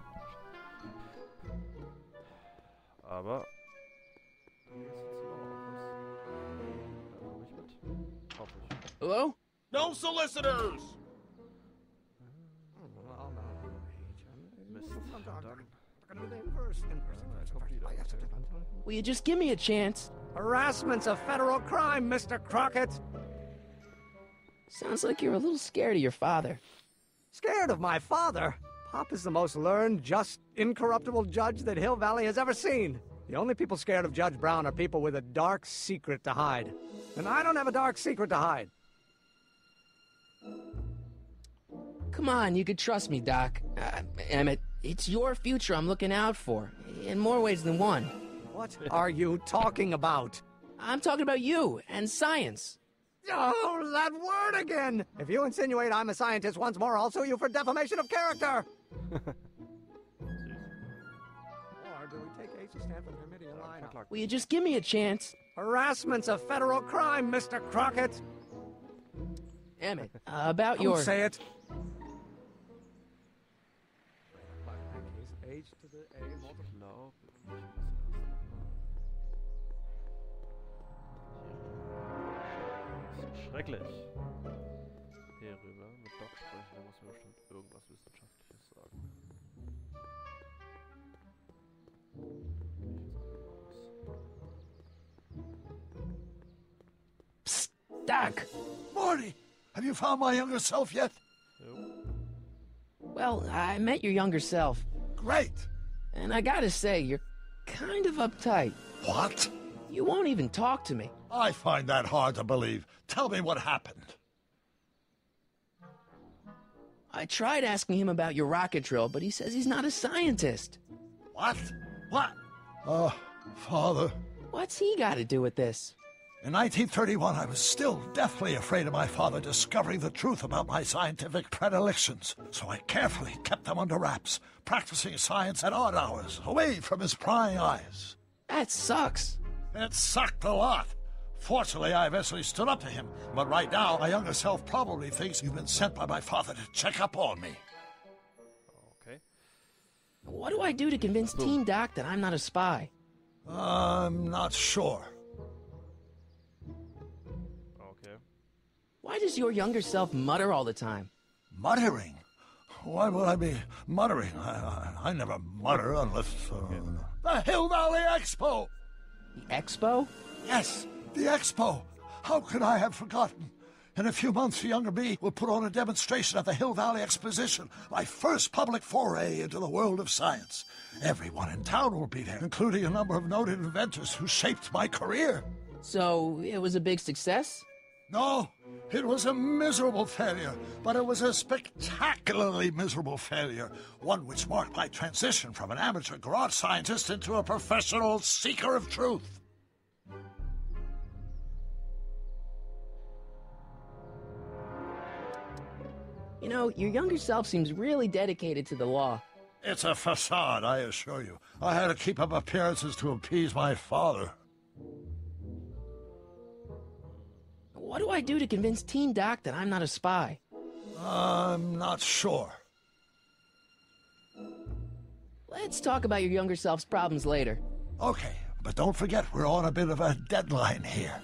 Aber... Hello? No solicitors! Will you just give me a chance? Harassment's a federal crime, Mr. Crockett. Sounds like you're a little scared of your father. Scared of my father? Pop is the most learned, just, incorruptible judge that Hill Valley has ever seen. The only people scared of Judge Brown are people with a dark secret to hide. And I don't have a dark secret to hide. Come on, you could trust me, Doc. Emmett, it's your future I'm looking out for, in more ways than one. What are you talking about? I'm talking about you and science. Oh, that word again! If you insinuate I'm a scientist once more, I'll sue you for defamation of character! Or do we take Ace to stand for the remedial lineup? Will you just give me a chance? Harassment's a federal crime, Mr. Crockett! Emmett, about Don't your... say it! H to the A multiple. Schrecklich. Hier rüber mit Doc sprechen, da muss mir bestimmt irgendwas Wissenschaftliches sagen. Psst, Doc! Morty, have you found my younger self yet? Well, I met your younger self. Great! And I gotta say, you're kind of uptight. What? You won't even talk to me. I find that hard to believe. Tell me what happened. I tried asking him about your rocket drill, but he says he's not a scientist. What? What? Oh, Father. What's he got to do with this? In 1931, I was still deathly afraid of my father discovering the truth about my scientific predilections, so I carefully kept them under wraps, practicing science at odd hours, away from his prying eyes. That sucks. It sucked a lot. Fortunately, I eventually stood up to him, but right now, my younger self probably thinks you've been sent by my father to check up on me. Okay. What do I do to convince Team Doc that I'm not a spy? I'm not sure. Okay. Why does your younger self mutter all the time? Muttering? Why would I be muttering? I never mutter unless... The Hill Valley Expo! The Expo? Yes, the Expo. How could I have forgotten? In a few months, the younger me will put on a demonstration at the Hill Valley Exposition, my first public foray into the world of science. Everyone in town will be there, including a number of noted inventors who shaped my career. So, it was a big success? No, it was a miserable failure, but it was a spectacularly miserable failure, one which marked my transition from an amateur garage scientist into a professional seeker of truth. You know, your younger self seems really dedicated to the law. It's a facade, I assure you. I had to keep up appearances to appease my father. What do I do to convince Team Doc that I'm not a spy? I'm not sure. Let's talk about your younger self's problems later. Okay, but don't forget we're on a bit of a deadline here.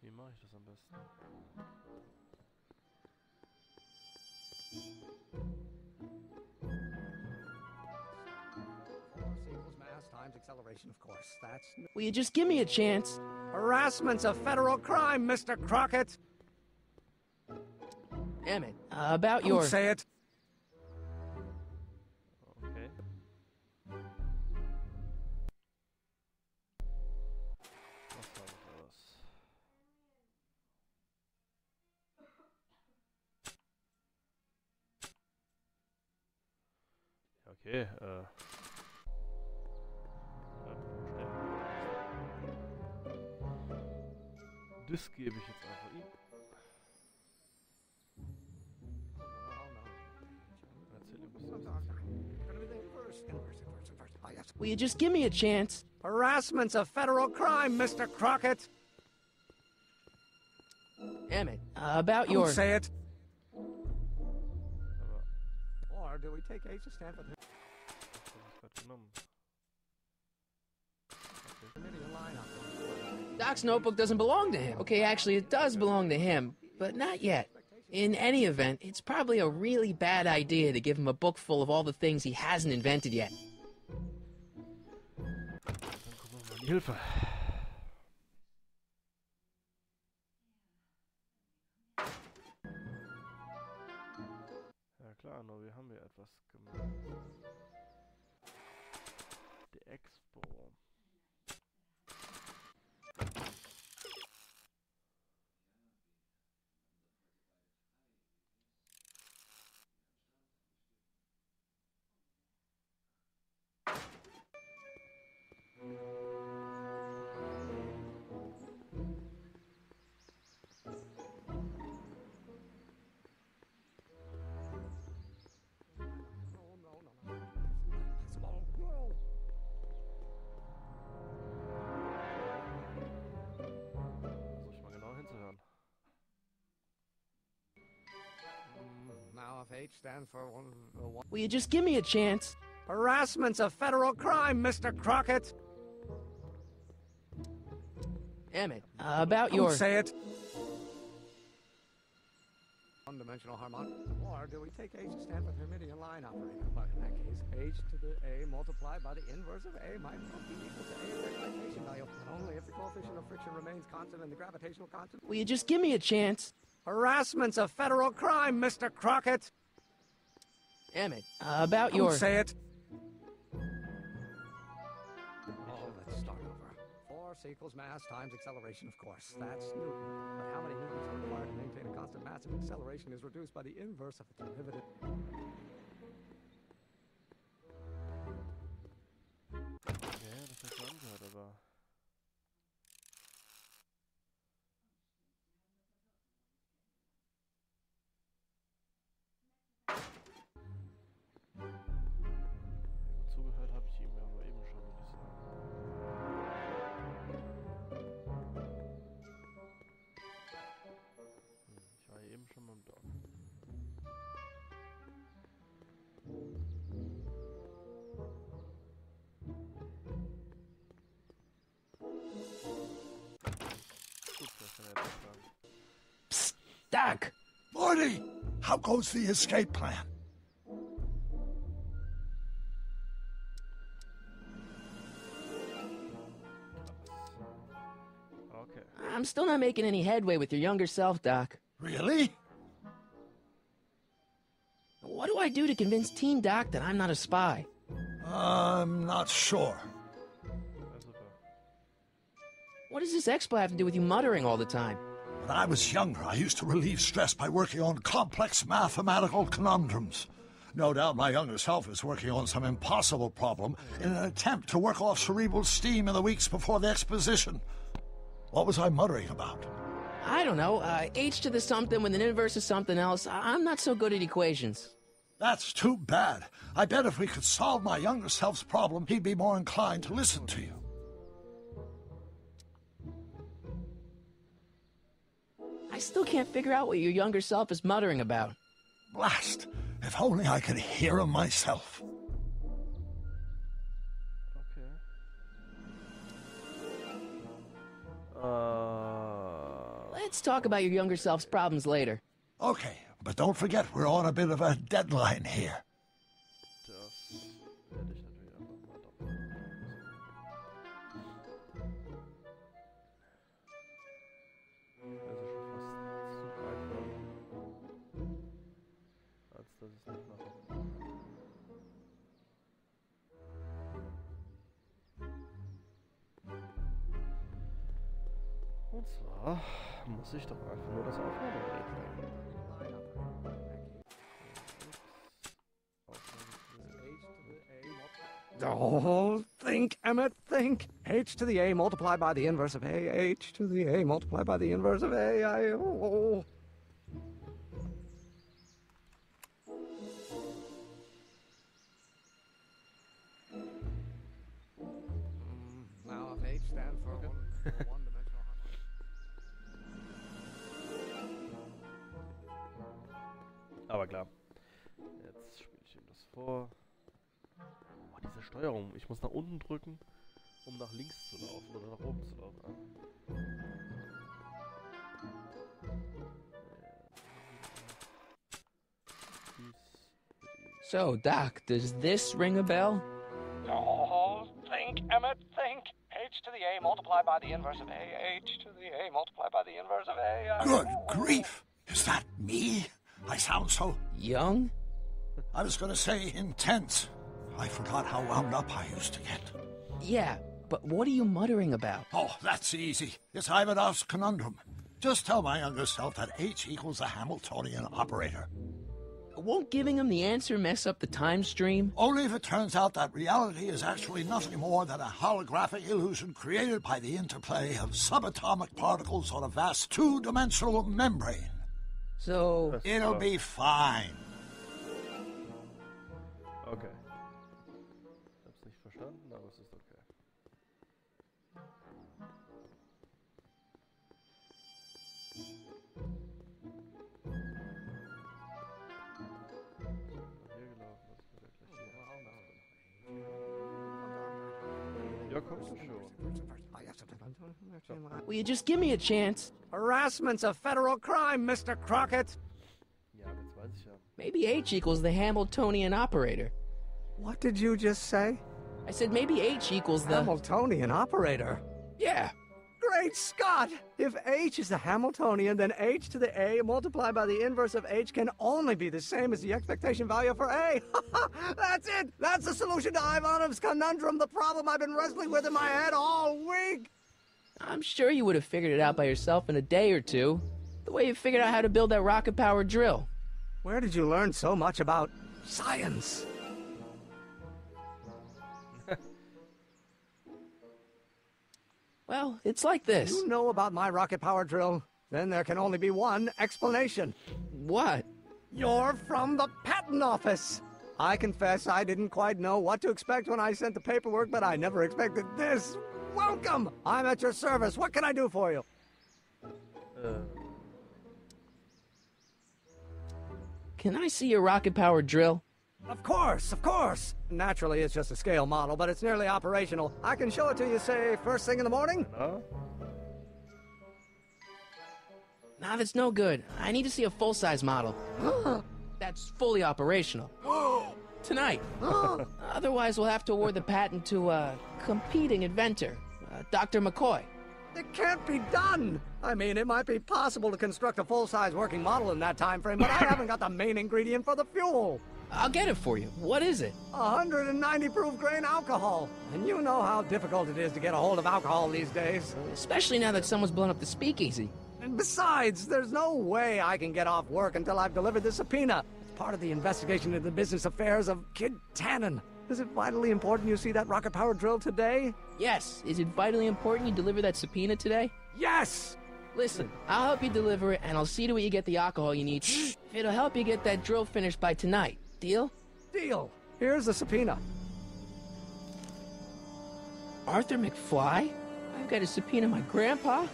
Wie mache ich das am besten? Acceleration, of course. That's... Will you just give me a chance? Harassment's a federal crime, Mr. Crockett! Emmett, about Don't your... say it! Okay. Was war das? Okay, das gebe ich jetzt einfach ihm. Erzähl ihm, was Will you just give me a chance? Harassment's a federal crime, Mr. Crockett! Emmett, about Don't your... say it! Or do we take Ace to stand for the... Doc's notebook doesn't belong to him. Okay, actually, it does belong to him, but not yet. In any event, it's probably a really bad idea to give him a book full of all the things he hasn't invented yet. Hilfe. Ja klar, nur wir haben hier etwas gemacht. Die Expo. Now, if H stands for one... Will you just give me a chance? Harassment's a federal crime, Mr. Crockett! Emmett, about your... Don't say it! One-dimensional harmonic. Or do we take H to stand for Hermitian line operator? But in that case, H to the A multiplied by the inverse of A might well be equal to A of the gravitation value, and only if the coefficient of friction remains constant and the gravitational constant... Will you just give me a chance? Harassment's a federal crime, Mr. Crockett! Emmett, about your... Don't say it! Oh, let's start over. Force equals mass times acceleration, of course. That's Newton. But how many newtons are required to maintain a constant mass if acceleration is reduced by the inverse of the derivative? Ja, das hat schon angehört, aber... Zugehört habe ich ihm aber eben schon, würde ich sagen. Ich war hier eben schon mal im Dorf. Gut, das kann er jetzt sagen. Psst, Doc! Morty, how goes the escape plan? Okay. I'm still not making any headway with your younger self, Doc. Really? What do I do to convince Teen Doc that I'm not a spy? I'm not sure. What does this expo have to do with you muttering all the time? When I was younger, I used to relieve stress by working on complex mathematical conundrums. No doubt my younger self is working on some impossible problem in an attempt to work off cerebral steam in the weeks before the exposition. What was I muttering about? I don't know. H to the something with an inverse of something else. I'm not so good at equations. That's too bad. I bet if we could solve my younger self's problem, he'd be more inclined to listen to you. I still can't figure out what your younger self is muttering about. Blast! If only I could hear him myself. Okay. Let's talk about your younger self's problems later. Okay, but don't forget we're on a bit of a deadline here. Dass ich es nicht mache. Und zwar muss ich doch einfach nur das Aufnahmegerät nehmen. Oh, think, Emmett, think. H to the A multiplied by the inverse of A. H to the A multiplied by the inverse of A. Now, if H stands for one-dimensional harmonic. Aber klar. Jetzt spiele ich ihm das vor. Oh, diese Steuerung. Ich muss nach unten drücken, um nach links zu laufen oder nach oben zu laufen. So, Doc, does this ring a bell? Oh, think, Emmett, think. H to the A multiplied by the inverse of A. H to the A multiplied by the inverse of A. Good grief! Is that me? I sound so... young? I was going to say intense. I forgot how wound up I used to get. Yeah, but what are you muttering about? Oh, that's easy. It's Ivanov's conundrum. Just tell my younger self that H equals the Hamiltonian operator. Won't giving him the answer mess up the time stream? Only if it turns out that reality is actually nothing more than a holographic illusion created by the interplay of subatomic particles on a vast two-dimensional membrane. So... It'll be fine. Okay. Ich hab's nicht verstanden, aber es ist okay. Ja, kommst du schon. Will you just give me a chance? Harassment's a federal crime, Mr. Crockett. Ja, jetzt weiß ich ja. Maybe H equals the Hamiltonian operator. What did you just say? I said maybe H equals the... Hamiltonian operator? Yeah. Great Scott! If H is the Hamiltonian, then H to the A multiplied by the inverse of H can only be the same as the expectation value for A. That's it! That's the solution to Ivanov's conundrum, the problem I've been wrestling with in my head all week! I'm sure you would have figured it out by yourself in a day or two. The way you figured out how to build that rocket-powered drill. Where did you learn so much about science? Well, it's like this. You know about my rocket power drill? Then there can only be one explanation. What? You're from the patent office. I confess I didn't quite know what to expect when I sent the paperwork, but I never expected this. Welcome! I'm at your service. What can I do for you? Can I see your rocket-powered drill? Of course, of course. Naturally, it's just a scale model, but it's nearly operational. I can show it to you, say, first thing in the morning? Nah, that's no good. I need to see a full-size model. That's fully operational. Tonight. Otherwise, we'll have to award the patent to a competing inventor, Dr. McCoy. It can't be done! I mean, it might be possible to construct a full-size working model in that time frame, but I haven't got the main ingredient for the fuel. I'll get it for you. What is it? 190 proof grain alcohol. And you know how difficult it is to get a hold of alcohol these days. Especially now that someone's blown up the speakeasy. And besides, there's no way I can get off work until I've delivered the subpoena. It's part of the investigation into the business affairs of Kid Tannen. Is it vitally important you see that rocket-powered drill today? Yes. Is it vitally important you deliver that subpoena today? Yes! Listen, I'll help you deliver it, and I'll see to it you get the alcohol you need. It'll help you get that drill finished by tonight. Deal? Deal. Here's the subpoena. Arthur McFly? I've got to subpoena my grandpa?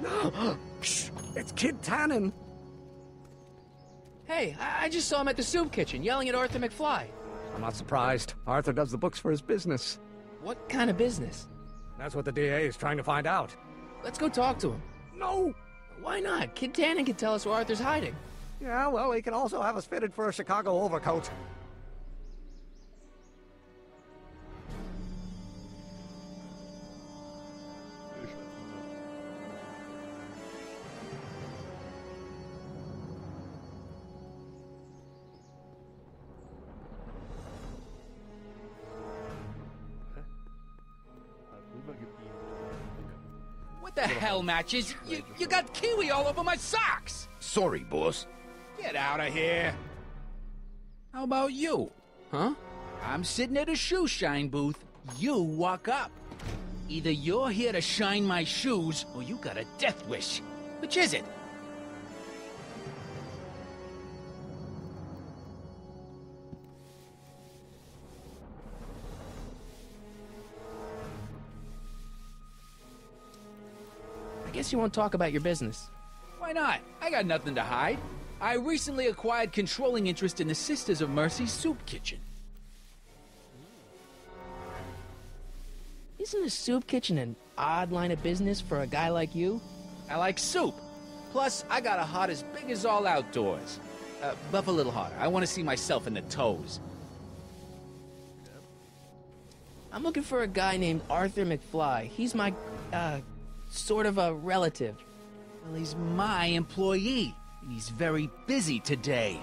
No! It's Kid Tannen. Hey, I just saw him at the soup kitchen, yelling at Arthur McFly. I'm not surprised. Arthur does the books for his business. What kind of business? That's what the DA is trying to find out. Let's go talk to him. No! Why not? Kid Tannen can tell us where Arthur's hiding. Yeah, well, he can also have us fitted for a Chicago overcoat. What the hell, Matches? You got kiwi all over my socks! Sorry, boss. Get out of here! How about you? Huh? I'm sitting at a shoe shine booth. You walk up. Either you're here to shine my shoes, or you got a death wish. Which is it? I guess you won't talk about your business. Why not? I got nothing to hide. I recently acquired controlling interest in the Sisters of Mercy soup kitchen. Isn't a soup kitchen an odd line of business for a guy like you? I like soup. Plus, I got a heart as big as all outdoors. Buff a little harder. I want to see myself in the toes. I'm looking for a guy named Arthur McFly. He's my, sort of a relative. Well, he's my employee. He's very busy today.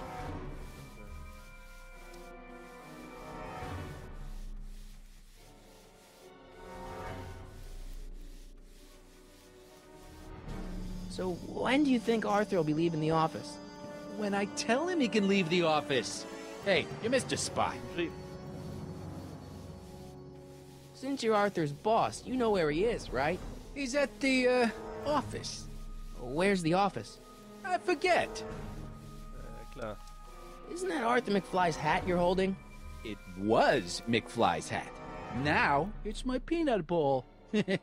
So when do you think Arthur will be leaving the office? When I tell him he can leave the office. Hey, you Mr. Spy. Since you're Arthur's boss, you know where he is, right? He's at the, office. Where's the office? I forget. Klar. Isn't that Arthur McFly's hat you're holding? It was McFly's hat. Now, it's my peanut bowl. Could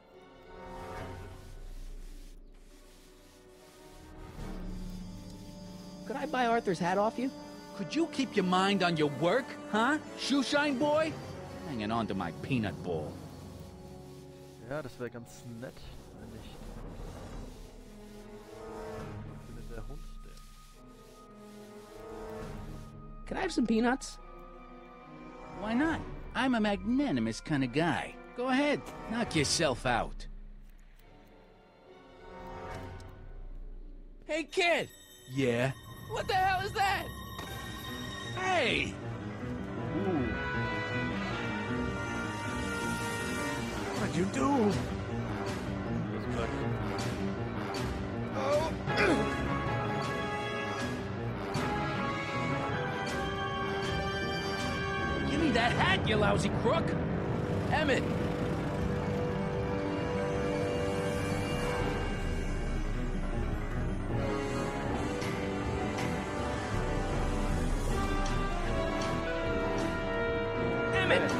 I buy Arthur's hat off you? Could you keep your mind on your work, huh? Shoeshine boy? Hanging on to my peanut bowl. Ja, das wäre ganz nett, wenn nicht. Wo findet der Hund denn? Can I have some peanuts? Why not? I'm a magnanimous kind of guy. Go ahead, knock yourself out. Hey, kid! Yeah? What the hell is that? Hey! What'd you do? Oh! Give me that hat, you lousy crook! Emmett! Emmett!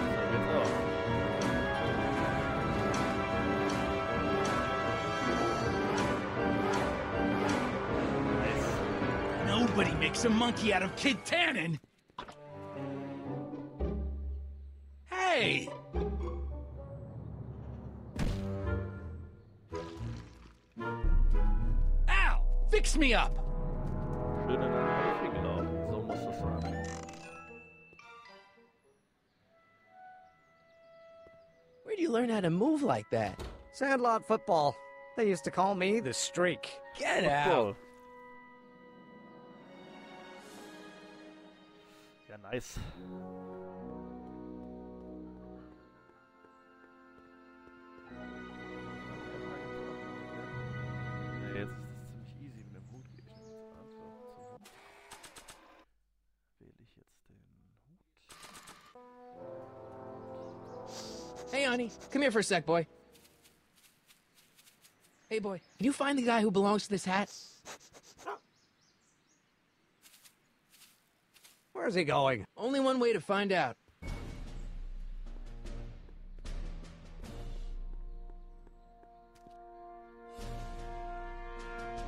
Nobody makes a monkey out of Kid Tannen! Hey! Al! Fix me up! Schön in einen Häufchen gelaufen, so muss das sein. Where'd you learn how to move like that? Sandlot football. They used to call me the Streak. Get out! Ja, nice. Ja, jetzt ist es ziemlich easy mit dem Hut. Gehe ich jetzt einfach zum Hut. Wähle ich jetzt den Hut. Hey, honey, come here for a sec, boy. Hey, boy, can you find the guy who belongs to this hat? Where's he going? Only one way to find out.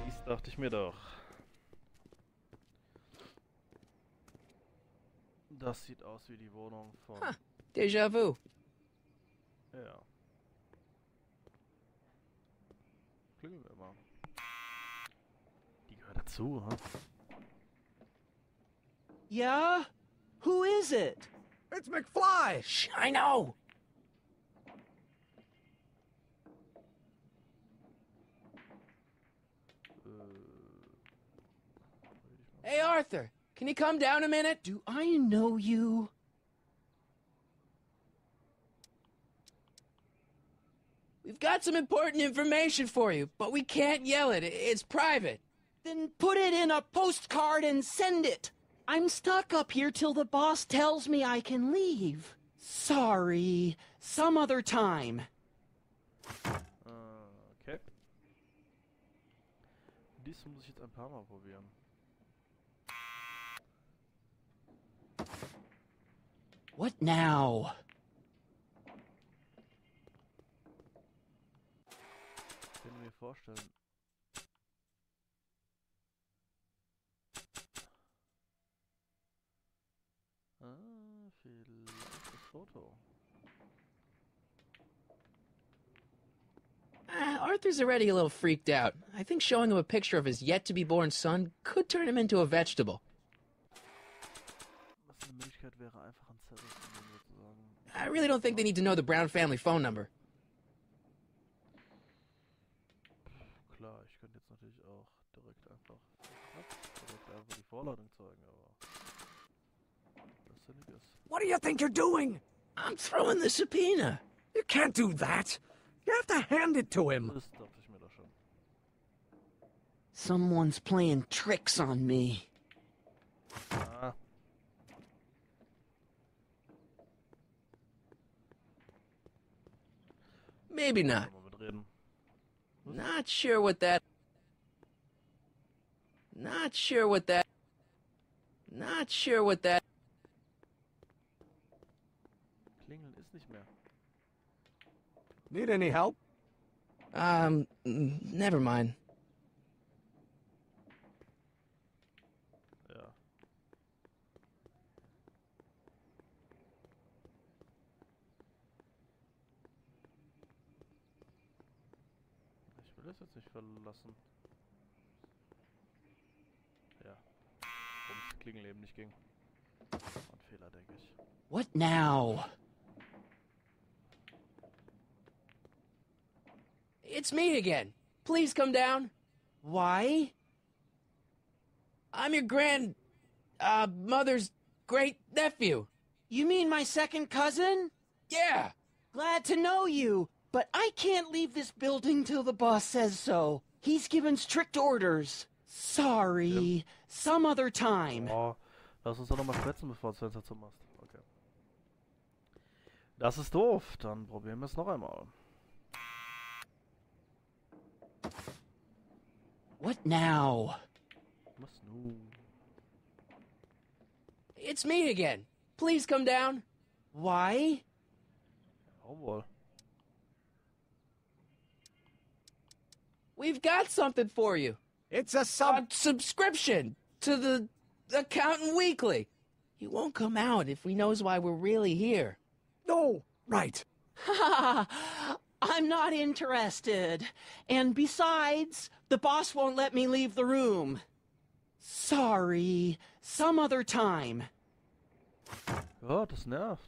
Dies dachte ich mir doch. Das sieht aus wie die Wohnung von... Huh. Déjà vu. Ja. Klingeln wir mal. Die gehört dazu, ha? Yeah? Who is it? It's McFly! Shh, I know! Hey, Arthur, can you come down a minute? Do I know you? We've got some important information for you, but we can't yell it. It's private. Then put it in a postcard and send it. I'm stuck up here till the boss tells me I can leave. Sorry. Some other time. Okay. Dies muss ich jetzt ein paar Mal probieren. What now? Ich kann mir vorstellen. Vielleicht das Foto. Arthur's already a little freaked out. I think showing him a picture of his yet-to-be-born son could turn him into a vegetable. Was eine Möglichkeit wäre, einfach einen Zettel zu nehmen, sozusagen. I really don't think they need to know the Brown family phone number. Klar, ich könnte jetzt natürlich auch direkt einfach die Vorladung zeigen, aber das Sinnige ist. What do you think you're doing? I'm throwing the subpoena. You can't do that. You have to hand it to him. Das dachte ich mir doch schon. Someone's playing tricks on me. Ah. Maybe not. Mal mitreden. Not sure what that. Not sure what that. Not sure what that. Klingeln ist nicht mehr. Need any help? Never mind. Ja. Ich will das jetzt nicht verlassen. Ja. Warum das Klingeln eben nicht ging. War ein Fehler, denke ich. What now? It's me again. Please come down. Why? I'm your mother's great nephew. You mean my second cousin? Yeah. Glad to know you, but I can't leave this building till the boss says so. He's given strict orders. Sorry. Some other time. Oh, lass uns doch nochmal schwätzen, bevor du das Fenster zumachst. Okay. Das ist doof. Dann probieren wir es noch einmal. What now? Was nun? It's me again. Please come down. Why? Oh wohl. We've got something for you. It's a subscription to the Accountant Weekly. He won't come out if he knows why we're really here. No, right. Ha! I'm not interested. And besides, the boss won't let me leave the room. Sorry. Some other time. Ja, das nervt.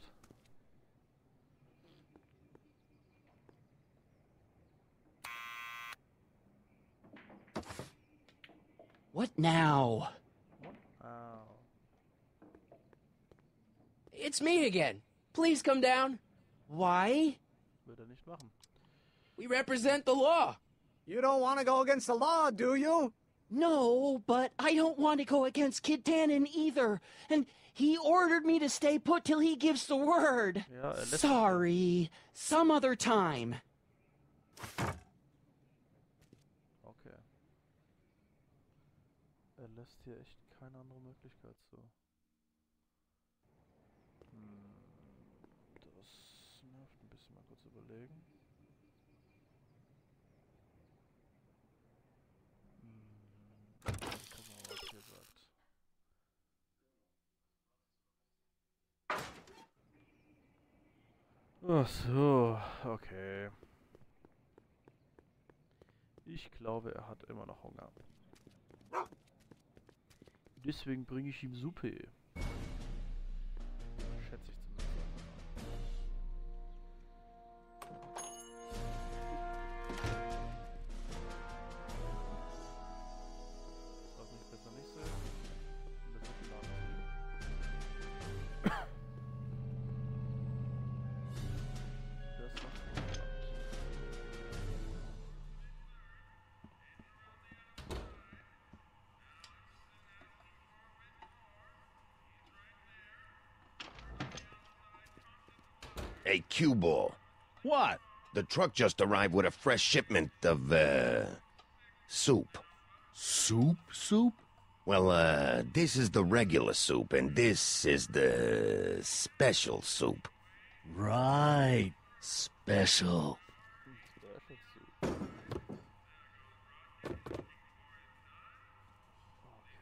What now? Au. It's me again. Please come down. Why? Wird er nicht machen. We represent the law. You don't want to go against the law, do you? No, but I don't want to go against Kid Tannen either. And he ordered me to stay put till he gives the word. Ja, Sorry. Some other time. Okay. Er lässt hier echt keine andere Möglichkeit zu. Das nervt ein bisschen. Mal kurz überlegen. Gucken wir mal, was hier sagt. Ach so, okay. Ich glaube, er hat immer noch Hunger. Deswegen bringe ich ihm Suppe. Schätze ich zumindest. Das sollte ich besser nicht sehen. Und das ist klar. Das macht spannend. Hey, cue ball. What? The truck just arrived with a fresh shipment of, soup. Soup? Soup? Well, this is the regular soup, and this is the special soup. Right. Special.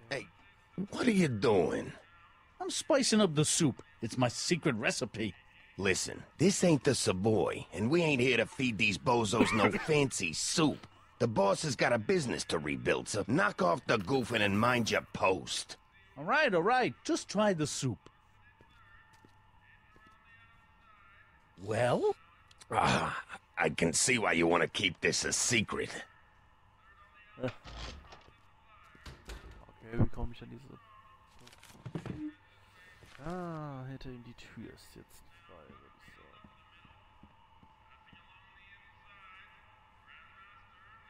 Hey, what are you doing? I'm spicing up the soup. It's my secret recipe. Listen, this ain't the Savoy, and we ain't here to feed these bozos no fancy soup. The boss has got a business to rebuild, so knock off the goofing and mind your post. All right. Just try the soup. Well? I can see why you want to keep this a secret. Okay, wie komme ich an diese... hinter ihm die Tür ist jetzt frei, würde ich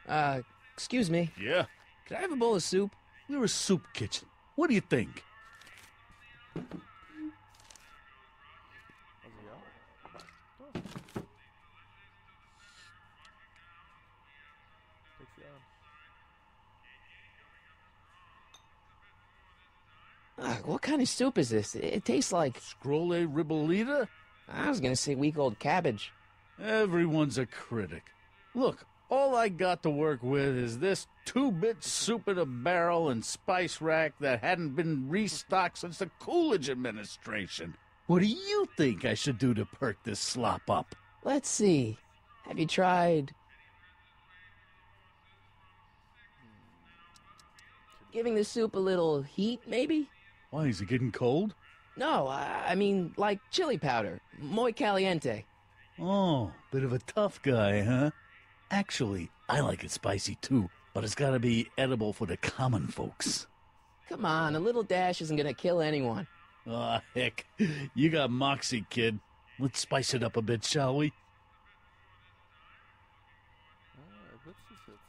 sagen. Excuse me. Yeah? Could I have a bowl of soup? We're a soup kitchen. What do you think? What kind of soup is this? It tastes like... Scrolle ribolita? I was gonna say week-old cabbage. Everyone's a critic. Look, all I got to work with is this 2-bit soup in a barrel and spice rack that hadn't been restocked since the Coolidge administration. What do you think I should do to perk this slop up? Let's see. Have you tried... giving the soup a little heat, maybe? Why, is it getting cold? No, I mean, like chili powder. Muy caliente. Oh, bit of a tough guy, huh? Actually, I like it spicy too, but it's gotta be edible for the common folks. Come on, a little dash isn't gonna kill anyone. Aw, heck. You got moxie, kid. Let's spice it up a bit, shall we? Was ist das jetzt?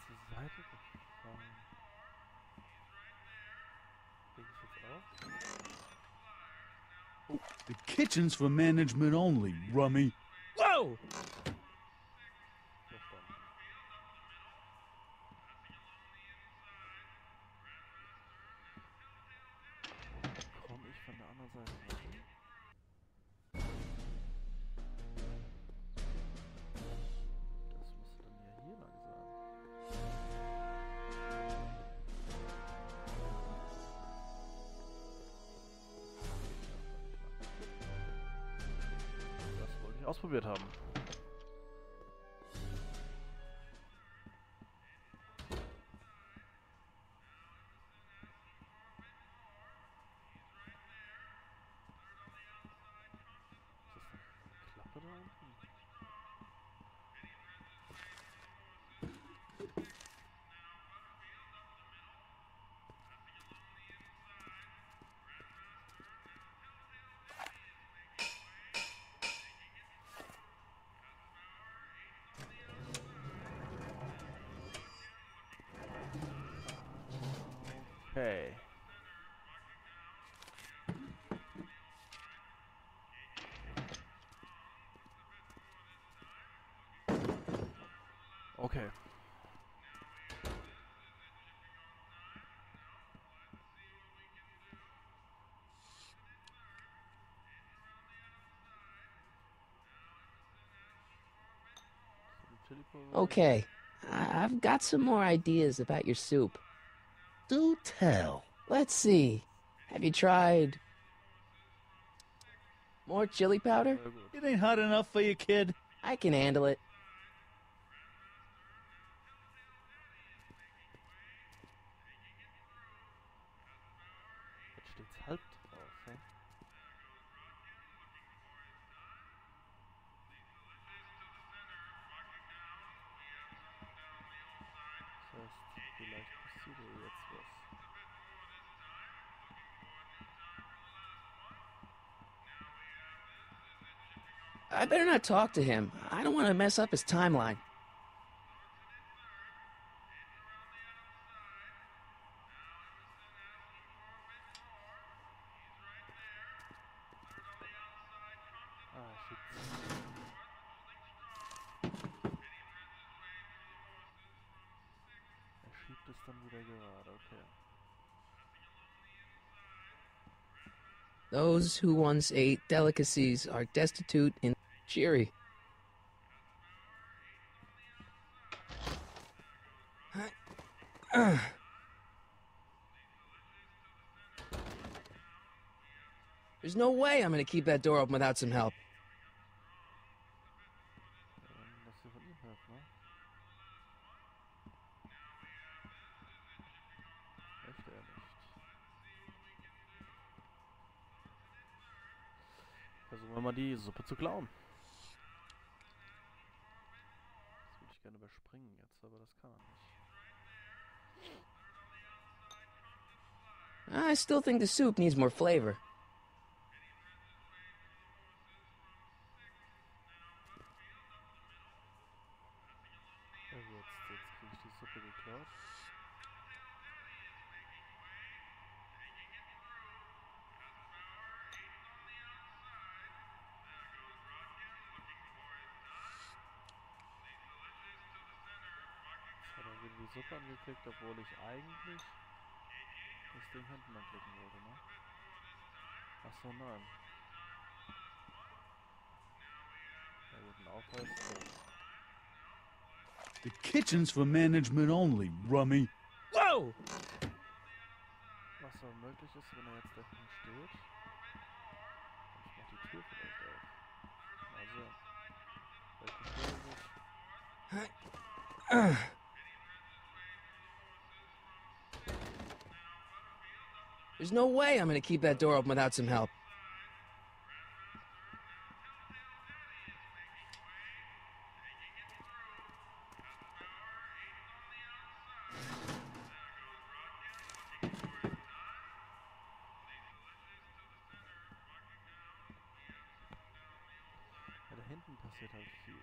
Jetzt zur Seite gefallen. Krieg ich jetzt auch? Oh, the kitchen's for management only, rummy. Whoa! Komm ich von der anderen Seite rein? Das müsste dann ja hier lang sein. Das wollte ich ausprobiert haben. Klappe da unten? Okay. Okay. Okay, I've got some more ideas about your soup. Do tell. Let's see. Have you tried... more chili powder? It ain't hot enough for you, kid. I can handle it. Jetzt steht's halb drauf, ne? Das heißt, vielleicht passiert ja jetzt was. I better not talk to him. I don't want to mess up his timeline. Ah, shit. Er schiebt es dann wieder gerade, okay. Those who once ate delicacies are destitute and cheery. There's no way I'm gonna keep that door open without some help. Was ihr von ihm hört, ne? Möchte er nicht. Versuchen wir mal die Suppe zu klauen. Das würde ich gerne überspringen jetzt, aber das kann er nicht. I still think the soup needs more flavor. Also jetzt kriege ich die Suppe geklaut. Suppe angeklickt, obwohl ich eigentlich das Ding hinten anklicken wollte, ne? Achso, nein. Ja gut, ein Aufweis. The kitchen's for management only, rummy. Whoa! Was so möglich ist, wenn er jetzt da hinten steht. Ich mach die Tür vielleicht auf. Mal sehen. Vielleicht beschwert er sich. There's no way I'm gonna keep that door open without some help. Ja, da hinten passiert halt viel.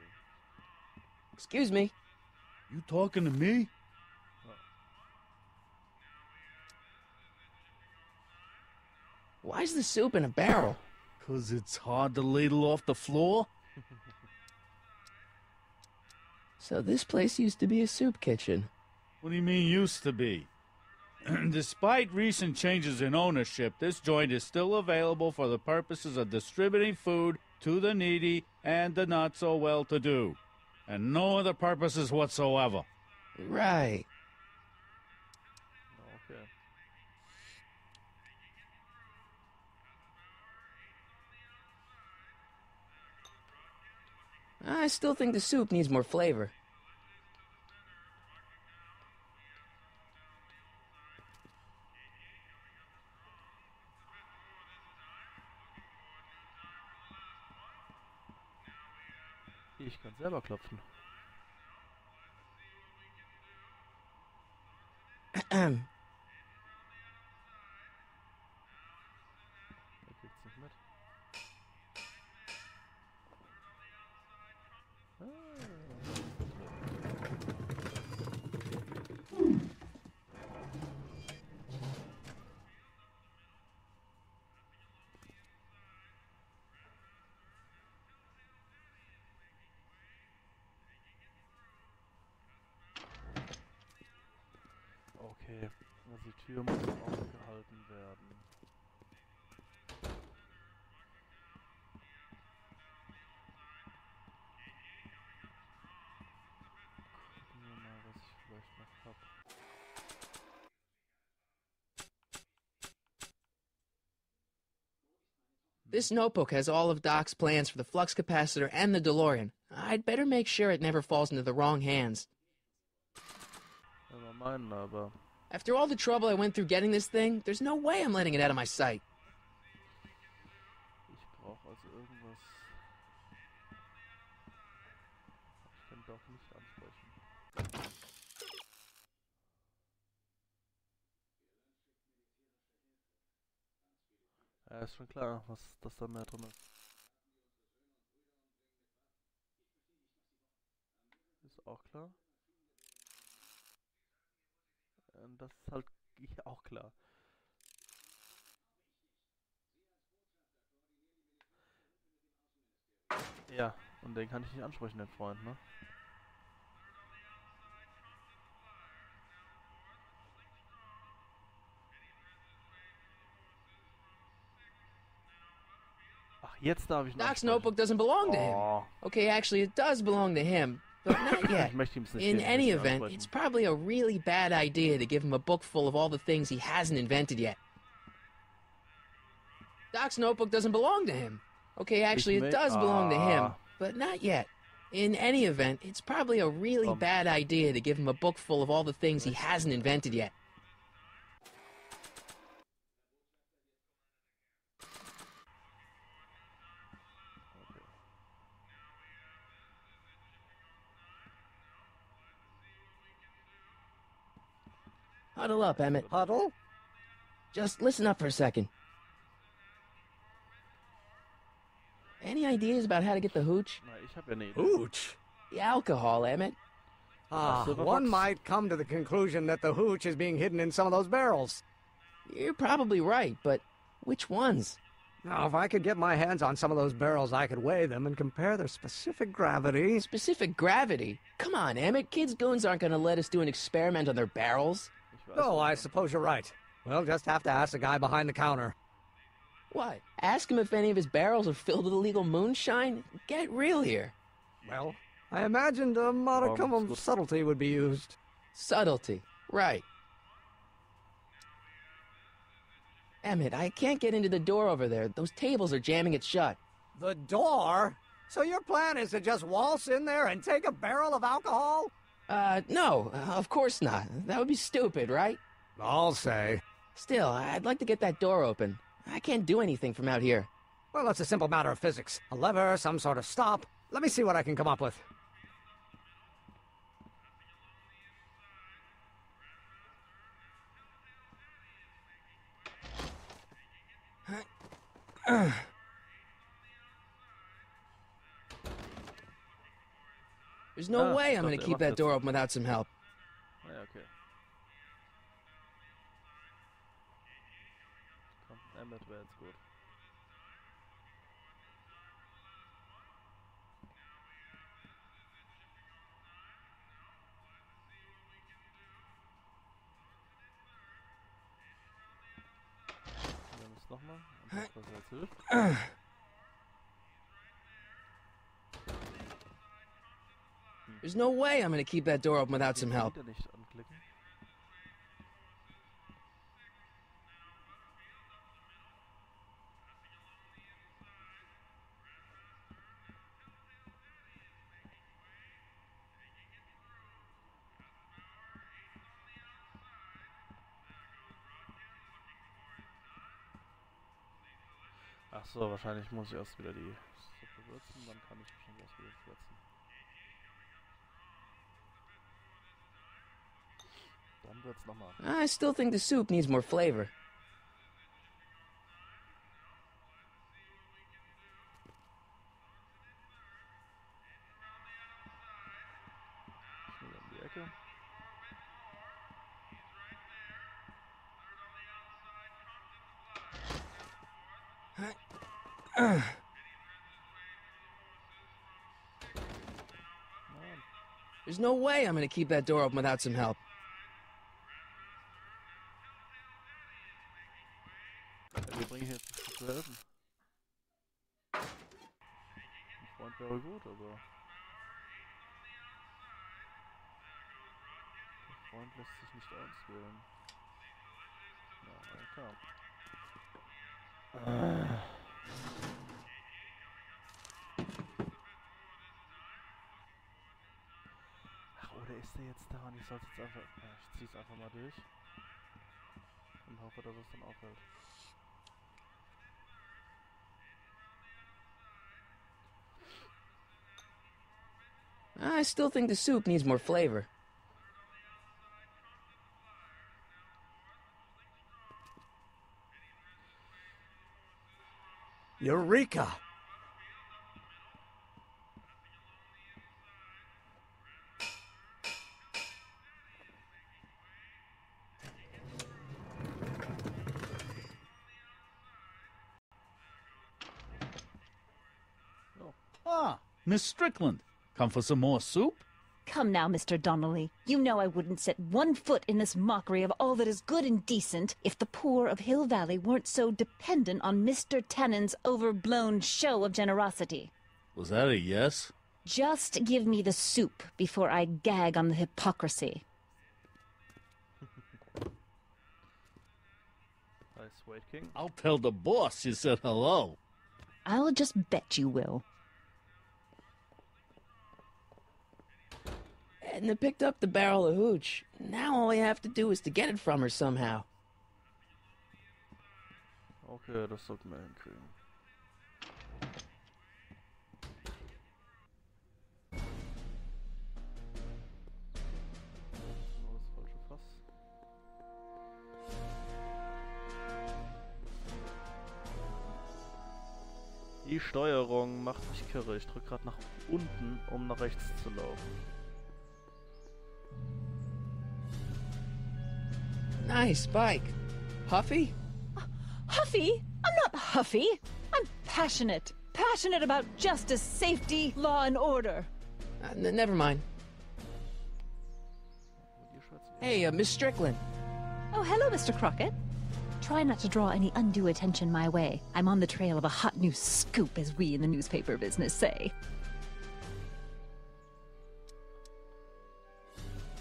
Excuse me. You talking to me? Why's the soup in a barrel? 'Cause it's hard to ladle off the floor? So this place used to be a soup kitchen. What do you mean used to be? Despite recent changes in ownership, this joint is still available for the purposes of distributing food to the needy and the not-so-well-to-do. And no other purposes whatsoever. Right. Okay. I still think the soup needs more flavor. Ich kann selber klopfen. Er kriegt's nicht mit. Okay, also die Tür muss aufgehalten werden. Gucken wir mal, was ich vielleicht noch hab. This notebook has all of Doc's plans for the flux capacitor and the DeLorean. I'd better make sure it never falls into the wrong hands. Aber meinen aber. After all the trouble I went through getting this thing, there's no way I'm letting it out of my sight. Ich brauche also irgendwas. Ich kann doch nicht ansprechen. Ja, ist schon klar, dass da mehr drin ist. Ist auch klar. Das ist halt auch klar. Ja, und den kann ich nicht ansprechen, den Freund, ne? Ach, jetzt darf ich noch. Doc's notebook doesn't belong to him. Okay, actually, it does belong to him. But not yet. In any event, it's probably a really bad idea to give him a book full of all the things he hasn't invented yet. Doc's notebook doesn't belong to him. Okay, actually, it does belong to him, but not yet. In any event, it's probably a really bad idea to give him a book full of all the things he hasn't invented yet. Huddle up, Emmett. Huddle? Just listen up for a second. Any ideas about how to get the hooch? Na, ich hab ja eine Idee. Hooch? The alcohol, Emmett. One might come to the conclusion that the hooch is being hidden in some of those barrels. You're probably right, but which ones? Now, if I could get my hands on some of those barrels, I could weigh them and compare their specific gravity. Specific gravity? Come on, Emmett. Kids goons aren't gonna let us do an experiment on their barrels. Oh, I suppose you're right. We'll just have to ask the guy behind the counter. What? Ask him if any of his barrels are filled with illegal moonshine? Get real here. Well, I imagined a modicum of subtlety would be used. Subtlety. Right. Emmett, I can't get into the door over there. Those tables are jamming it shut. The door? So your plan is to just waltz in there and take a barrel of alcohol? No, of course not. That would be stupid, right? I'll say. Still, I'd like to get that door open. I can't do anything from out here. Well, it's a simple matter of physics. A lever, some sort of stop. Let me see what I can come up with. There's no way I'm gonna keep that door open without some help. Ja, okay. Komm, Emmett wäre jetzt gut. Wir nehmen es nochmal. Und das, was jetzt hilft. There's no way I'm gonna keep that door open without some help. Ach so, wahrscheinlich muss ich erst wieder die Suppe würzen, dann kann ich wahrscheinlich erst wieder würzen. Dann wird's nochmal. I still think the soup needs more flavor. Schnell um die Ecke. There's no way I'm gonna keep that door open without some help. Wir bringen hier jetzt zu helfen. Ein Freund wäre gut, aber der Freund lässt sich nicht auswählen. Ja, klar. Ach, oder ist der jetzt da und ich soll jetzt einfach... Ja, ich zieh's einfach mal durch. Und hoffe, dass es dann aufhält. I still think the soup needs more flavor. Eureka! Ah, Miss Strickland. Come for some more soup? Come now, Mr. Donnelly. You know I wouldn't set one foot in this mockery of all that is good and decent if the poor of Hill Valley weren't so dependent on Mr. Tennant's overblown show of generosity. Was that a yes? Just give me the soup before I gag on the hypocrisy. Nice, Wade King. I'll tell the boss you said hello. I'll just bet you will. Edna picked up the barrel of hooch. Now all I have to do is to get it from her somehow. Okay, das sollten wir hinkriegen. Das falsche Fass. Die Steuerung macht mich kirre. Ich drücke gerade nach unten, um nach rechts zu laufen. Nice bike. Huffy? Huffy? I'm not huffy. I'm passionate. Passionate about justice, safety, law, and order. Never mind. Hey, Miss Strickland. Oh, hello, Mr. Crockett. Try not to draw any undue attention my way. I'm on the trail of a hot new scoop, as we in the newspaper business say.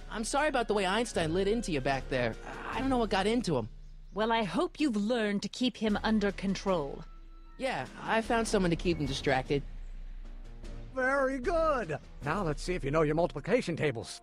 I'm sorry about the way Einstein lit into you back there. I don't know what got into him. Well, I hope you've learned to keep him under control. Yeah, I found someone to keep him distracted. Very good. Now let's see if you know your multiplication tables.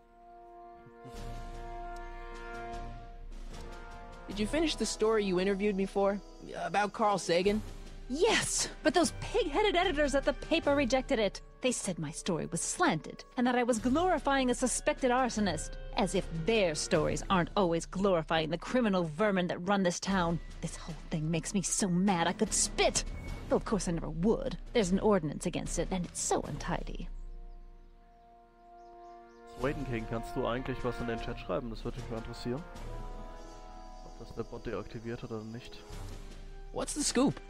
Did you finish the story you interviewed me for? About Carl Sagan? Yes, but those pig-headed editors at the paper rejected it. They said my story was slanted, and that I was glorifying a suspected arsonist. As if their stories aren't always glorifying the criminal vermin that run this town. This whole thing makes me so mad I could spit! Though of course I never would. There's an ordinance against it, and it's so untidy. Swaden King, kannst du eigentlich was in den Chat schreiben? Das würde mich mal interessieren. Ob das der Bot deaktiviert hat oder nicht. What's the scoop?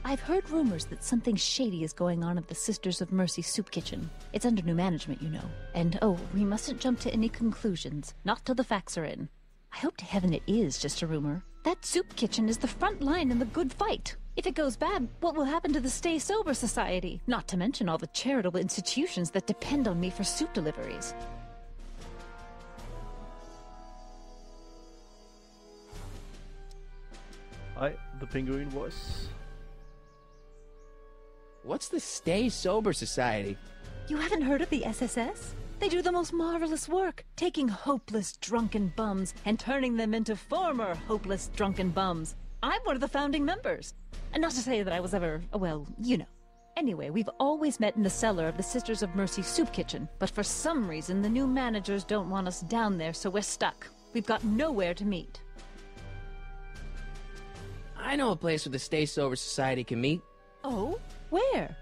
I've heard rumors that something shady is going on at the Sisters of Mercy soup kitchen. It's under new management, you know. And oh, we mustn't jump to any conclusions. Not till the facts are in. I hope to heaven it is just a rumor. That soup kitchen is the front line in the good fight. If it goes bad, what will happen to the Stay Sober Society? Not to mention all the charitable institutions that depend on me for soup deliveries. Hi, the Penguin voice. What's the Stay Sober Society? You haven't heard of the SSS? They do the most marvelous work, taking hopeless drunken bums and turning them into former hopeless drunken bums. I'm one of the founding members. And not to say that I was ever, well, you know. Anyway, we've always met in the cellar of the Sisters of Mercy soup kitchen, but for some reason the new managers don't want us down there, so we're stuck. We've got nowhere to meet. I know a place where the Stay Sober Society can meet. Oh? Where?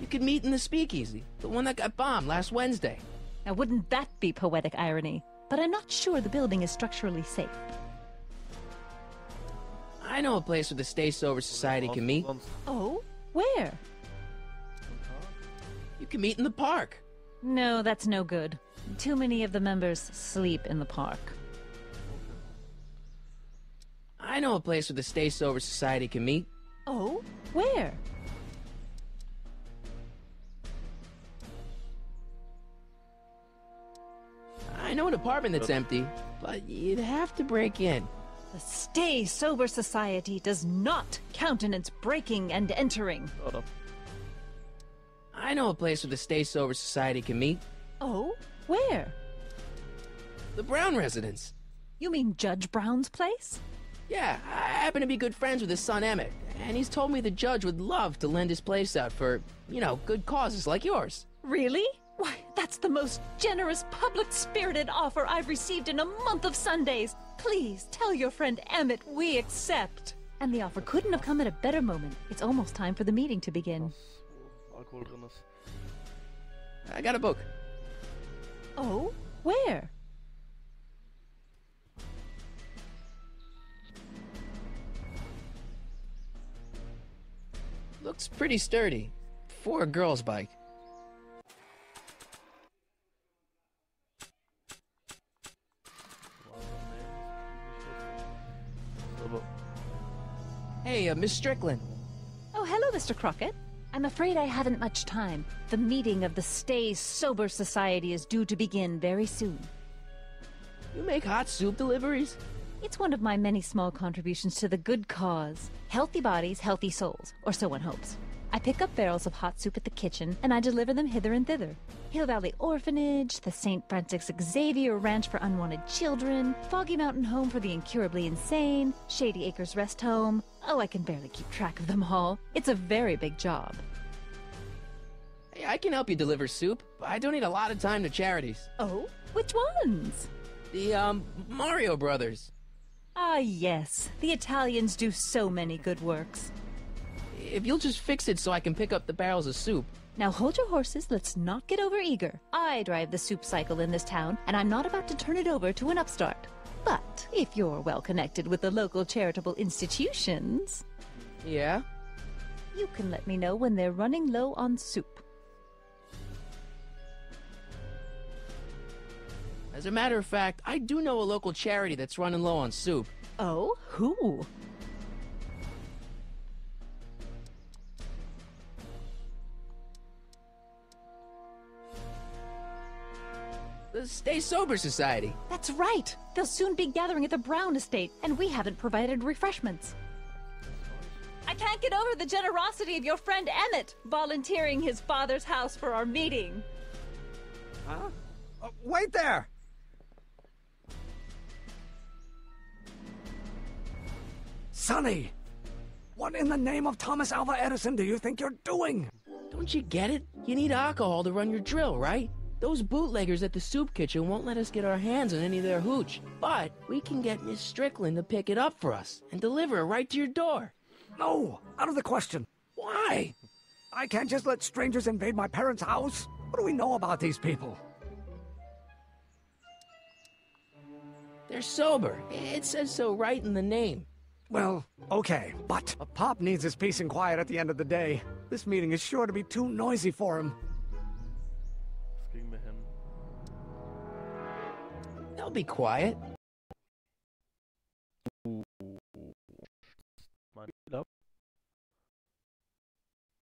You could meet in the Speakeasy, the one that got bombed last Wednesday. Now wouldn't that be poetic irony? But I'm not sure the building is structurally safe. I know a place where the Stay Sober Society can meet. Oh? Where? You can meet in the park. No, that's no good. Too many of the members sleep in the park. I know a place where the Stay Sober Society can meet. Oh? Where? I know an apartment that's empty, but you'd have to break in. The Stay Sober Society does not countenance breaking and entering. I know a place where the Stay Sober Society can meet. Oh? Where? The Brown residence. You mean Judge Brown's place? Yeah, I happen to be good friends with his son Emmett, and he's told me the judge would love to lend his place out for, you know, good causes like yours. Really? Why, that's the most generous, public-spirited offer I've received in a month of Sundays. Please, tell your friend Emmett we accept. And the offer couldn't have come at a better moment. It's almost time for the meeting to begin. I got a book. Oh? Where? Looks pretty sturdy. For a girl's bike. Hey, Miss Strickland. Oh, hello, Mr. Crockett. I'm afraid I haven't much time. The meeting of the Stay Sober Society is due to begin very soon. You make hot soup deliveries? It's one of my many small contributions to the good cause. Healthy bodies, healthy souls, or so one hopes. I pick up barrels of hot soup at the kitchen, and I deliver them hither and thither. Hill Valley Orphanage, the St. Francis Xavier Ranch for Unwanted Children, Foggy Mountain Home for the Incurably Insane, Shady Acres Rest Home. Oh, I can barely keep track of them all. It's a very big job. Hey, I can help you deliver soup. I donate a lot of time to charities. Oh? Which ones? The, Mario Brothers. Ah, yes. The Italians do so many good works. If you'll just fix it so I can pick up the barrels of soup, Now hold your horses, let's not get overeager. I drive the soup cycle in this town, and I'm not about to turn it over to an upstart. But if you're well connected with the local charitable institutions... Yeah? You can let me know when they're running low on soup. As a matter of fact, I do know a local charity that's running low on soup. Oh? Who? The Stay Sober Society. That's right! They'll soon be gathering at the Brown estate, and we haven't provided refreshments. I can't get over the generosity of your friend Emmett, volunteering his father's house for our meeting. Huh? Wait there! Sonny! What in the name of Thomas Alva Edison do you think you're doing? Don't you get it? You need alcohol to run your drill, right? Those bootleggers at the soup kitchen won't let us get our hands on any of their hooch. But we can get Miss Strickland to pick it up for us and deliver it right to your door. No, out of the question. Why? I can't just let strangers invade my parents' house. What do we know about these people? They're sober. It says so right in the name. Well, okay, but Pop needs his peace and quiet at the end of the day. This meeting is sure to be too noisy for him. Das kriegen wir hin. They'll be quiet.